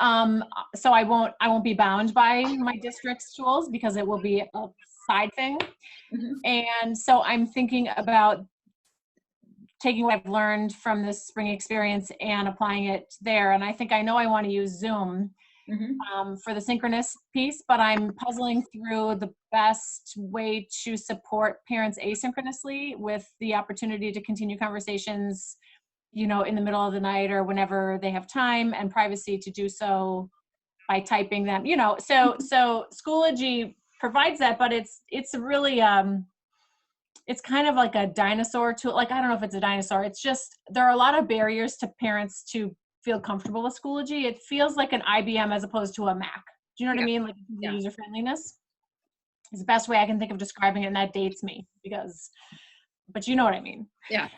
so I won't be bound by my district's tools because it will be a side thing. Mm-hmm. And so I'm thinking about taking what I've learned from this spring experience and applying it there. And I think I know I want to use Zoom for the synchronous piece, but I'm puzzling through the best way to support parents asynchronously with the opportunity to continue conversations, you know, in the middle of the night or whenever they have time, and privacy to do so by typing them, you know. So Schoology provides that, but it's really, it's kind of like a dinosaur tool. Like, I don't know if it's a dinosaur. It's just, there are a lot of barriers to parents to feel comfortable with Schoology. It feels like an IBM as opposed to a Mac. Do you know what I mean? Like the user friendliness is the best way I can think of describing it, and that dates me but you know what I mean. Yeah.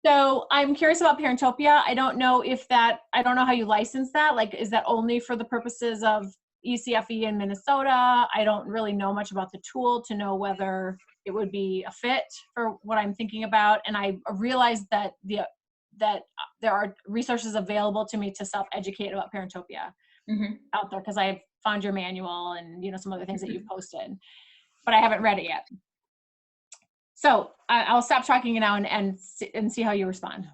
So I'm curious about Parentopia. I don't know I don't know how you license that. Like, is that only for the purposes of ECFE in Minnesota? I don't really know much about the tool to know whether it would be a fit for what I'm thinking about. And I realized that there are resources available to me to self-educate about Parentopia out there, because I found your manual and, you know, some other things that you've posted, but I haven't read it yet. So I'll stop talking now and see how you respond.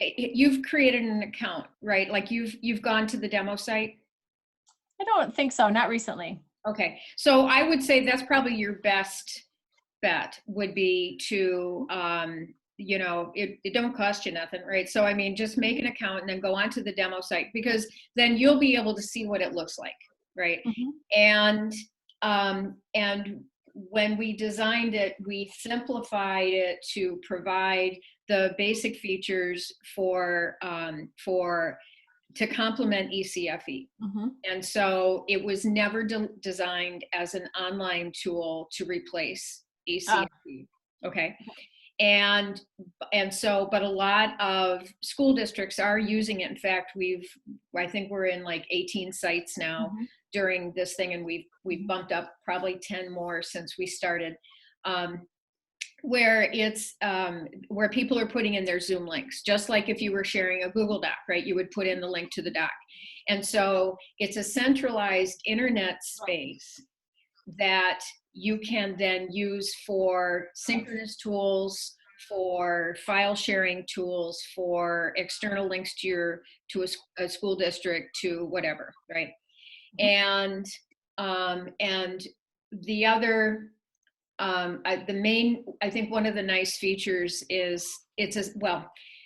You've created an account, right? Like you've gone to the demo site? I don't think so, not recently. Okay, so I would say that's probably your best bet, would be to, you know, it don't cost you nothing, right? So I mean, just make an account and then go onto the demo site, because then you'll be able to see what it looks like, right? And when we designed it, we simplified it to provide the basic features to complement ECFE. And so it was never designed as an online tool to replace ECFE. Okay. And so, but a lot of school districts are using it. In fact, I think we're in like 18 sites now during this thing, and we've bumped up probably 10 more since we started, where it's where people are putting in their Zoom links, just like if you were sharing a Google Doc, right? You would put in the link to the doc. And so it's a centralized internet space that you can then use for synchronous tools, for file sharing tools, for external links to a school district, to whatever, right? And And the other, I think one of the nice features is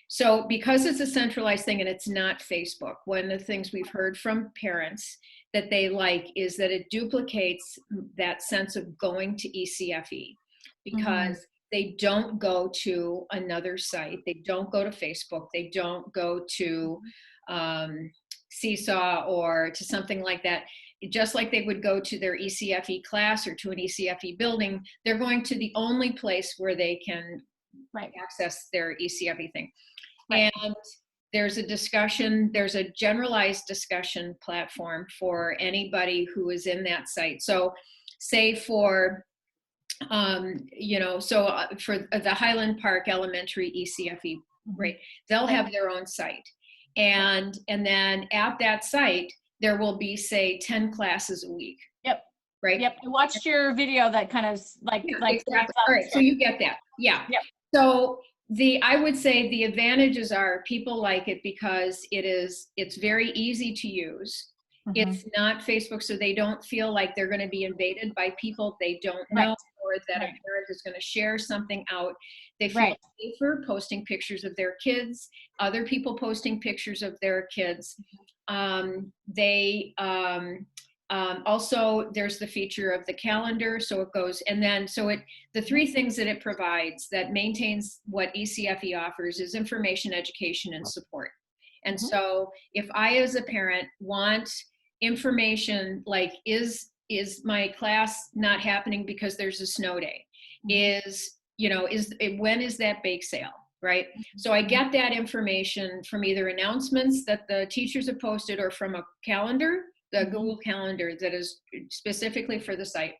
so because it's a centralized thing and it's not Facebook, one of the things we've heard from parents that they like is that it duplicates that sense of going to ECFE, because they don't go to another site. They don't go to Facebook. They don't go to Seesaw or to something like that. Just like they would go to their ECFE class or to an ECFE building, they're going to the only place where they can access their ECFE thing. Right. And there's a generalized discussion platform for anybody who is in that site. So say for, for the Highland Park Elementary ECFE, right, they'll have their own site. And then at that site, there will be, say, 10 classes a week. Yep. Right? Yep. I watched your video that kind of exactly. All right. So you get that. Yeah. Yep. So I would say the advantages are people like it because it's very easy to use. It's not Facebook, so they don't feel like they're going to be invaded by people they don't know, or that a parent is going to share something out. They feel safer posting pictures of their kids, other people posting pictures of their kids. Also, there's the feature of the calendar, so it goes, and then the three things that it provides that maintains what ECFE offers is information, education, and support. And so if I as a parent want information like is my class not happening because there's a snow day, when is that bake sale, right? So I get that information from either announcements that the teachers have posted or from a calendar, the Google Calendar that is specifically for the site.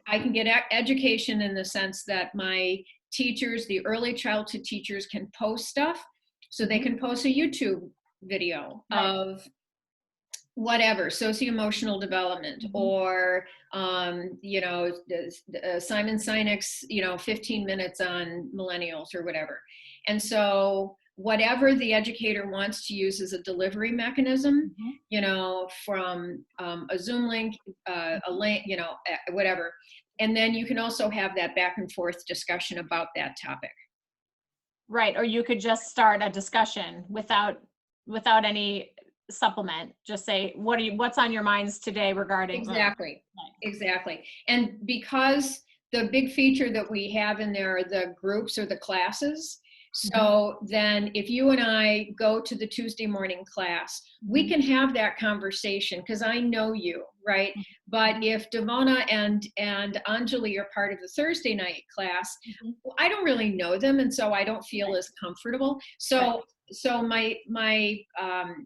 I can get education in the sense that my teachers, the early childhood teachers, can post stuff. So they can post a YouTube video of whatever, socio-emotional development, or Simon Sinek's 15 minutes on millennials or whatever. And so whatever the educator wants to use as a delivery mechanism, from a Zoom link, a link, whatever. And then you can also have that back and forth discussion about that topic. Right, or you could just start a discussion without any supplement. Just say, what's on your minds today regarding exactly. And because the big feature that we have in there are the groups or the classes. So then if you and I go to the Tuesday morning class, we can have that conversation because I know you, right? But if Devona and Anjali are part of the Thursday night class, I don't really know them, and so I don't feel as comfortable. So my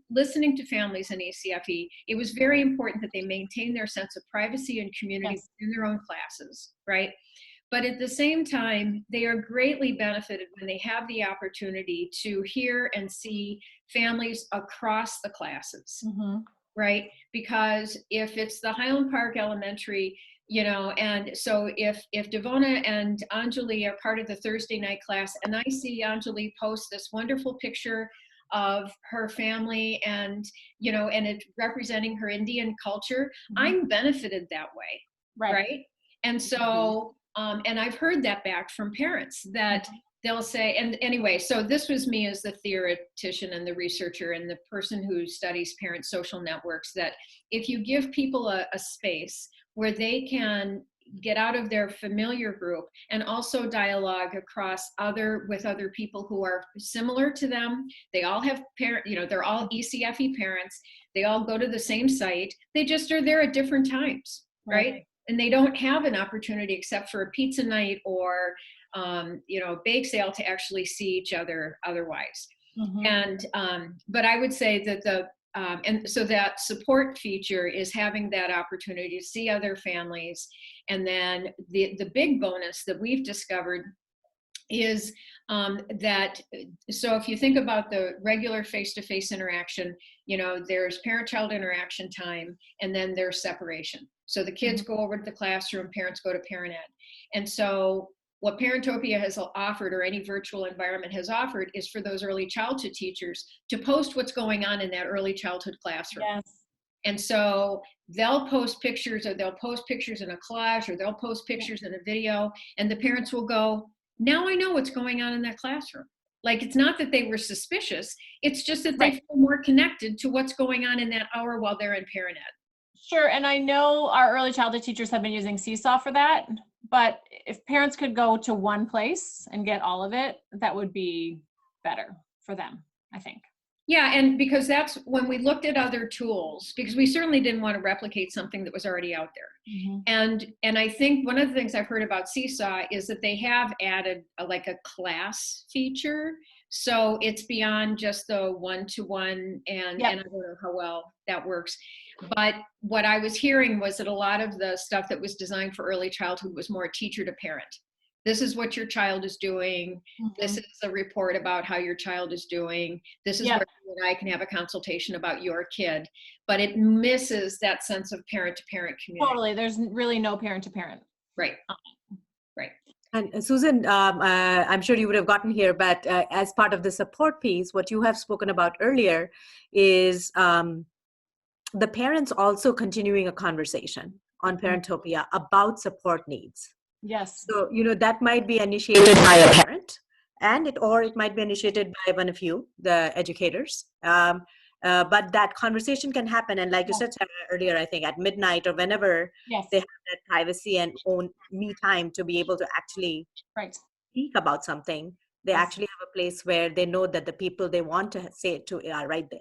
listening to families in ECFE, it was very important that they maintain their sense of privacy and community in their own classes, right? But at the same time, they are greatly benefited when they have the opportunity to hear and see families across the classes, right? Because if it's the Highland Park Elementary, and so if Devona and Anjali are part of the Thursday night class, and I see Anjali post this wonderful picture of her family and it's representing her Indian culture, I'm benefited that way, right? And so, and I've heard that back from parents that they'll say, and anyway, so this was me as the theoretician and the researcher and the person who studies parent social networks, that if you give people a space where they can get out of their familiar group and also dialogue with other people who are similar to them, they all have they're all ECFE parents, they all go to the same site, they just are there at different times, right? And they don't have an opportunity except for a pizza night or bake sale to actually see each other otherwise. And but I would say that and so that support feature is having that opportunity to see other families. And then the big bonus that we've discovered is that, so if you think about the regular face-to-face interaction, there's parent-child interaction time, and then there's separation. So the kids go over to the classroom, parents go to parent ed. And so what Parentopia has offered, or any virtual environment has offered, is for those early childhood teachers to post what's going on in that early childhood classroom. And so they'll post pictures, or they'll post pictures in a collage, or they'll post pictures in a video, and the parents will go, now I know what's going on in that classroom. Like, it's not that they were suspicious, it's just that they feel more connected to what's going on in that hour while they're in parent ed. Sure, and I know our early childhood teachers have been using Seesaw for that, but if parents could go to one place and get all of it, that would be better for them, I think. Yeah, and because that's when we looked at other tools, because we certainly didn't want to replicate something that was already out there. And I think one of the things I've heard about Seesaw is that they have added like a class feature. So it's beyond just the one-to-one, and I don't know how well that works. But what I was hearing was that a lot of the stuff that was designed for early childhood was more teacher to parent. This is what your child is doing. This is a report about how your child is doing. This is where you and I can have a consultation about your kid. But it misses that sense of parent-to-parent community. Totally. There's really no parent-to-parent. Right. Right. And Susan, I'm sure you would have gotten here, but as part of the support piece, what you have spoken about earlier is the parents also continuing a conversation on Parentopia about support needs. Yes. So, that might be initiated by a parent, or it might be initiated by one of you, the educators. But that conversation can happen. And like you said, Sarah, earlier, I think at midnight or whenever they have that privacy and own me time to be able to actually speak about something, they actually have a place where they know that the people they want to say it to are right there.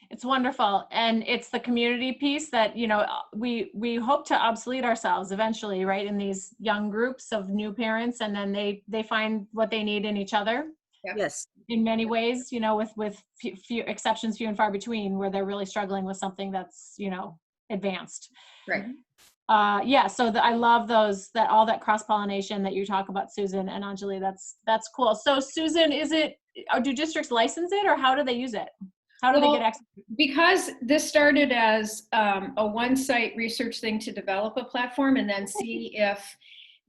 It's wonderful. And it's the community piece that, we hope to obsolete ourselves eventually, right? In these young groups of new parents, and then they find what they need in each other. Yes. In many ways, with few exceptions, few and far between, where they're really struggling with something that's, advanced. Right. So I love all that cross-pollination that you talk about, Susan and Anjali. That's cool. So Susan, do districts license it, or how do they use it? How do they get access? Because this started as a one-site research thing to develop a platform and then see if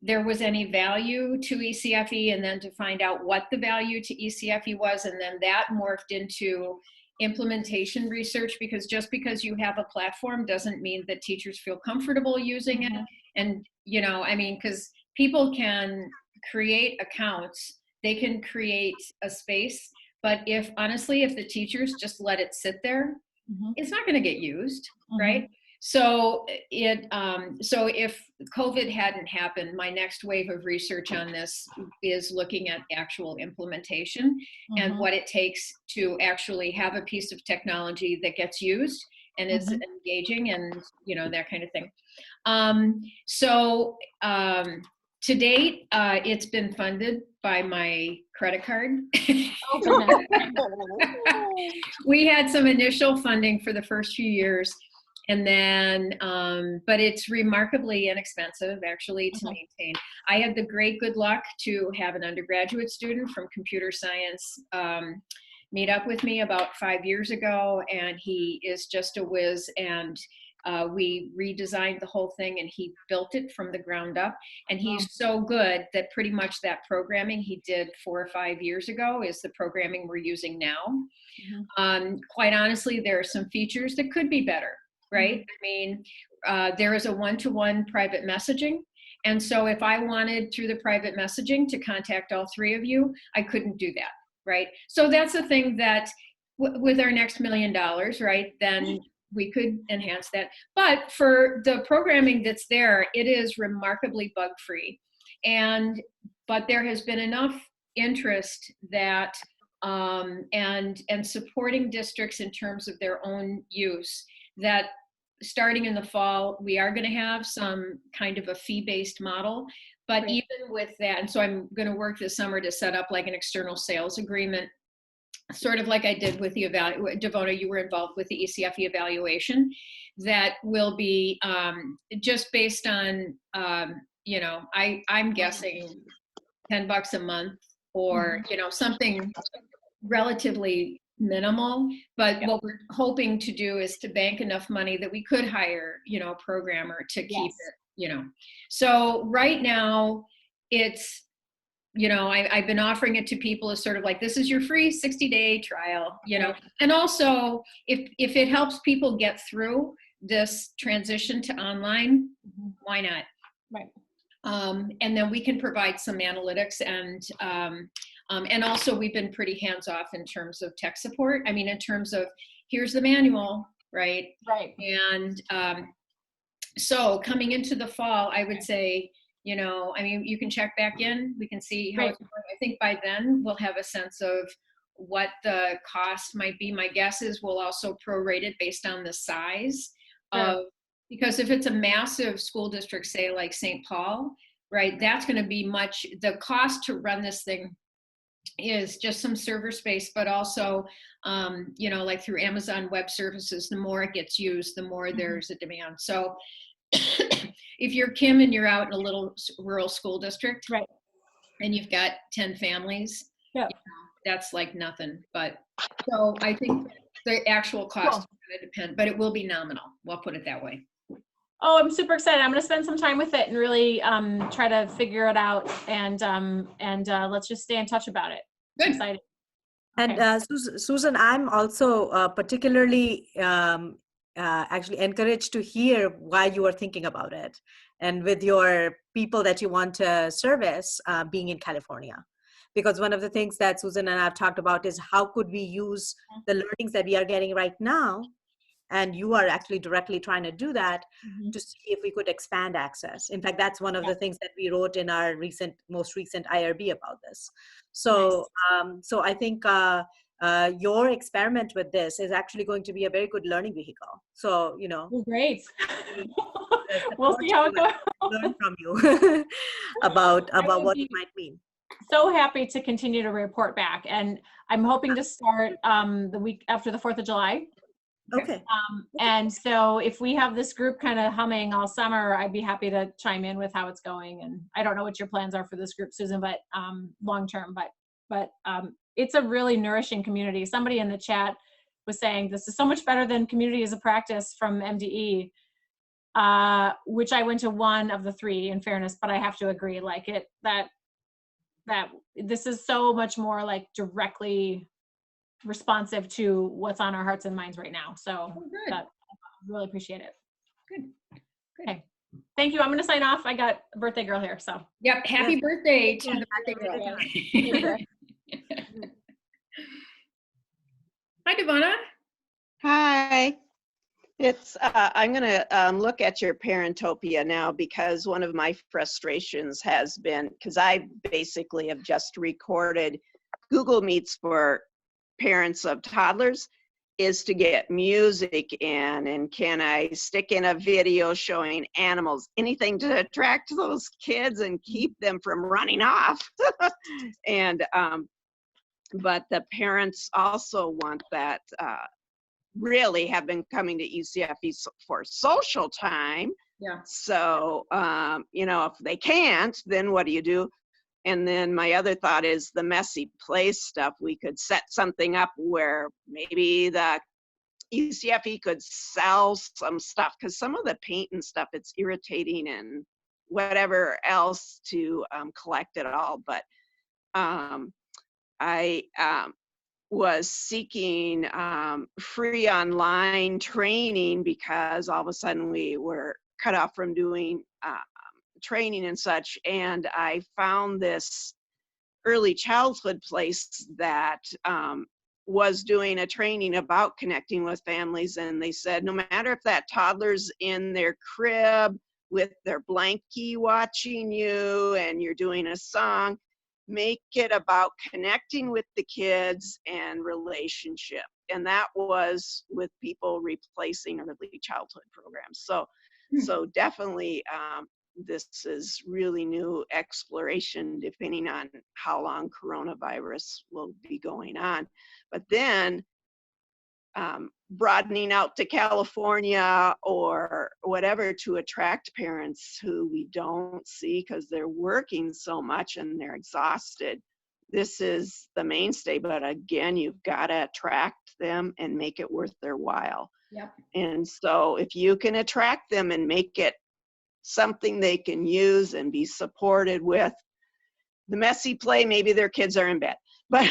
there was any value to ECFE, and then to find out what the value to ECFE was, and then that morphed into implementation research, because just because you have a platform doesn't mean that teachers feel comfortable using it. And, because people can create accounts, they can create a space, but if the teachers just let it sit there, it's not going to get used, right? So if COVID hadn't happened, my next wave of research on this is looking at actual implementation and what it takes to actually have a piece of technology that gets used and is engaging, and that kind of thing. To date, it's been funded by my credit card. We had some initial funding for the first few years, and then, but it's remarkably inexpensive actually to maintain. I had the great good luck to have an undergraduate student from computer science meet up with me about 5 years ago, and he is just a whiz, and we redesigned the whole thing, and he built it from the ground up, and he's so good that pretty much that programming he did 4 or 5 years ago is the programming we're using now. Quite honestly, there are some features that could be better, right? I mean, there is a one-to-one private messaging, and so if I wanted through the private messaging to contact all 3 of you, I couldn't do that, right? So that's the thing that with our next $1 million, right, then we could enhance that. But for the programming that's there, it is remarkably bug-free. But there has been enough interest that, and supporting districts in terms of their own use, that starting in the fall, we are gonna have some kind of a fee-based model. But even with that, and so I'm gonna work this summer to set up like an external sales agreement, sort of like I did with the Devona, you were involved with the ECFE evaluation, that will be just based on, I'm guessing $10 a month, or, something relatively minimal. But what we're hoping to do is to bank enough money that we could hire, a programmer to keep it, So right now it's, I've been offering it to people as sort of like, this is your free 60-day trial, and also if it helps people get through, this transition to online, Mhm. why not? Right. And then we can provide some analytics and also we've been pretty hands off in terms of tech support. I mean, in terms of here's the manual, right? Right. And so coming into the fall, I would say, you know, I mean, you can check back in. We can see how Right. it's going. I think by then we'll have a sense of what the cost might be. My guess is we'll also prorate it based on the size Sure. of, because if it's a massive school district, say like St. Paul, right, that's going to be much, the cost to run this thing is just some server space, but also, you know, like through Amazon Web Services, the more it gets used, the more there's a demand. So if you're Kim and you're out in a little rural school district, Right. and you've got 10 families, Yeah. you know, that's like nothing. But so I think the actual cost Cool. is going to depend, but it will be nominal. We'll put it that way. Oh, I'm super excited. I'm going to spend some time with it and really try to figure it out. And let's just stay in touch about it. Good. Excited. And Okay. Susan, I'm also particularly actually encouraged to hear why you are thinking about it, and with your people that you want to service being in California. Because one of the things that Susan and I have talked about is how could we use the learnings that we are getting right now, and you are actually directly trying to do that, Mhm. to see if we could expand access. In fact, that's one of the things that we wrote in our most recent IRB about this. So, so I think your experiment with this is actually going to be a very good learning vehicle. So, you know, Well, great. the We'll support see how it you goes. and learn from you about would what be- it might mean. So happy to continue to report back. And I'm hoping to start the week after the 4th of July. Okay. And so if we have this group kind of humming all summer, I'd be happy to chime in with how it's going. And I don't know what your plans are for this group, Susan, but long term, but it's a really nourishing community. Somebody in the chat was saying this is so much better than community as a practice from MDE, which I went to one of the 3 in fairness, but I have to agree, like that this is so much more like directly responsive to what's on our hearts and minds right now. So that, I really appreciate it. Good. Okay. Thank you. I'm going to sign off. I got a birthday girl here. So. Yep. Happy Yes. birthday to Yeah, the birthday happy girl. Hi, Devonna. Hi. It's I'm going to look at your Parentopia now, because one of my frustrations has been, because I basically have just recorded Google Meets for parents of toddlers, is to get music in, and can I stick in a video showing animals, anything to attract those kids and keep them from running off. And but the parents also want that, really have been coming to ECFE for social time. Yeah. So, you know, if they can't, then what do you do? And then my other thought is the messy play stuff. We could set something up where maybe the ECFE could sell some stuff, because some of the paint and stuff, it's irritating and whatever else to collect it all. But I was seeking free online training, because all of a sudden we were cut off from doing training and such. And I found this early childhood place that was doing a training about connecting with families. And they said, no matter if that toddler's in their crib with their blankie watching you and you're doing a song, make it about connecting with the kids and relationship. And that was with people replacing early childhood programs. So definitely this is really new exploration, depending on how long coronavirus will be going on. But then broadening out to California or whatever to attract parents who we don't see because they're working so much and they're exhausted. This is the mainstay, but again, you've got to attract them and make it worth their while. Yep. And so if you can attract them and make it something they can use and be supported with, the messy play, maybe their kids are in bed, but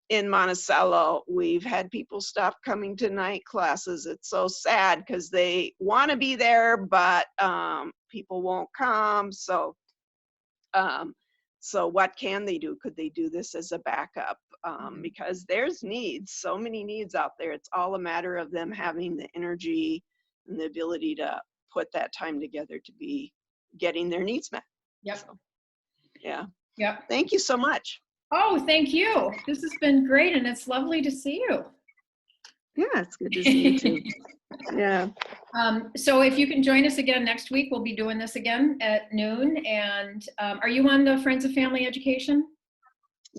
in Monticello, we've had people stop coming to night classes. It's so sad because they want to be there, but people won't come. So what can they do? Could they do this as a backup? Because there's needs, so many needs out there. It's all a matter of them having the energy and the ability to put that time together to be getting their needs met. Yep. So, yeah. Yep. Thank you so much. Oh, thank you. This has been great, and it's lovely to see you. Yeah, it's good to see you too. Yeah. So if you can join us again next week, we'll be doing this again at noon. And are you on the Friends of Family Education?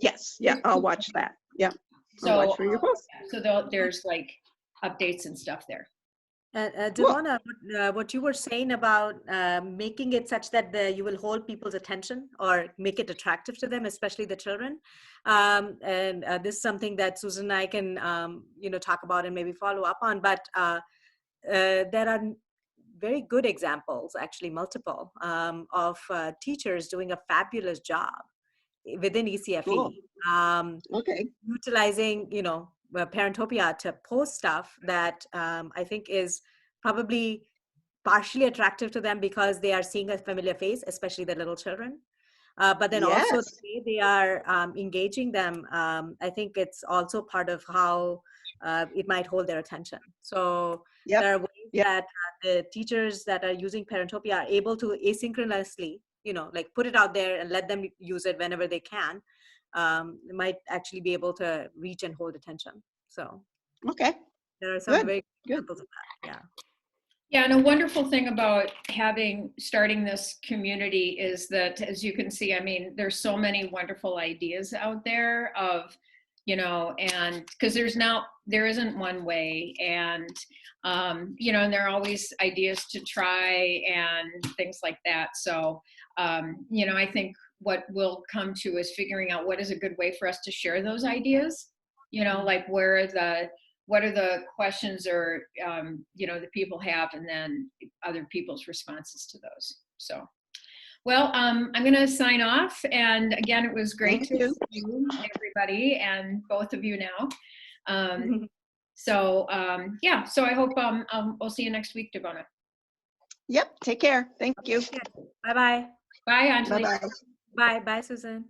Yes. Yeah, I'll watch that. Yeah. So, I'll watch for your post. so there's like updates and stuff there. Devona, what you were saying about making it such that you will hold people's attention or make it attractive to them, especially the children. And this is something that Susan and I can, talk about and maybe follow up on. But there are very good examples, actually multiple, of teachers doing a fabulous job within ECFE. Cool. Okay. Utilizing, Parentopia to post stuff that I think is probably partially attractive to them because they are seeing a familiar face, especially the little children. But then also the way they are engaging them, I think it's also part of how it might hold their attention. So there are ways that the teachers that are using Parentopia are able to asynchronously, like put it out there and let them use it whenever they can. Might actually be able to reach and hold attention. So okay, there are some good. very good examples of that. Yeah. Yeah, and a wonderful thing about starting this community is that, as you can see, I mean, there's so many wonderful ideas out there of, and because there isn't one way, and and there are always ideas to try and things like that. So, I think what we'll come to is figuring out what is a good way for us to share those ideas, like what are the questions or, the people have, and then other people's responses to those. So, well, I'm going to sign off. And again, it was great to see you, everybody, and both of you now. So I hope we'll see you next week, Devona. Yep. Take care. Thank you. Bye-bye. Bye, Anjali. Bye-bye. Bye. Bye, Susan.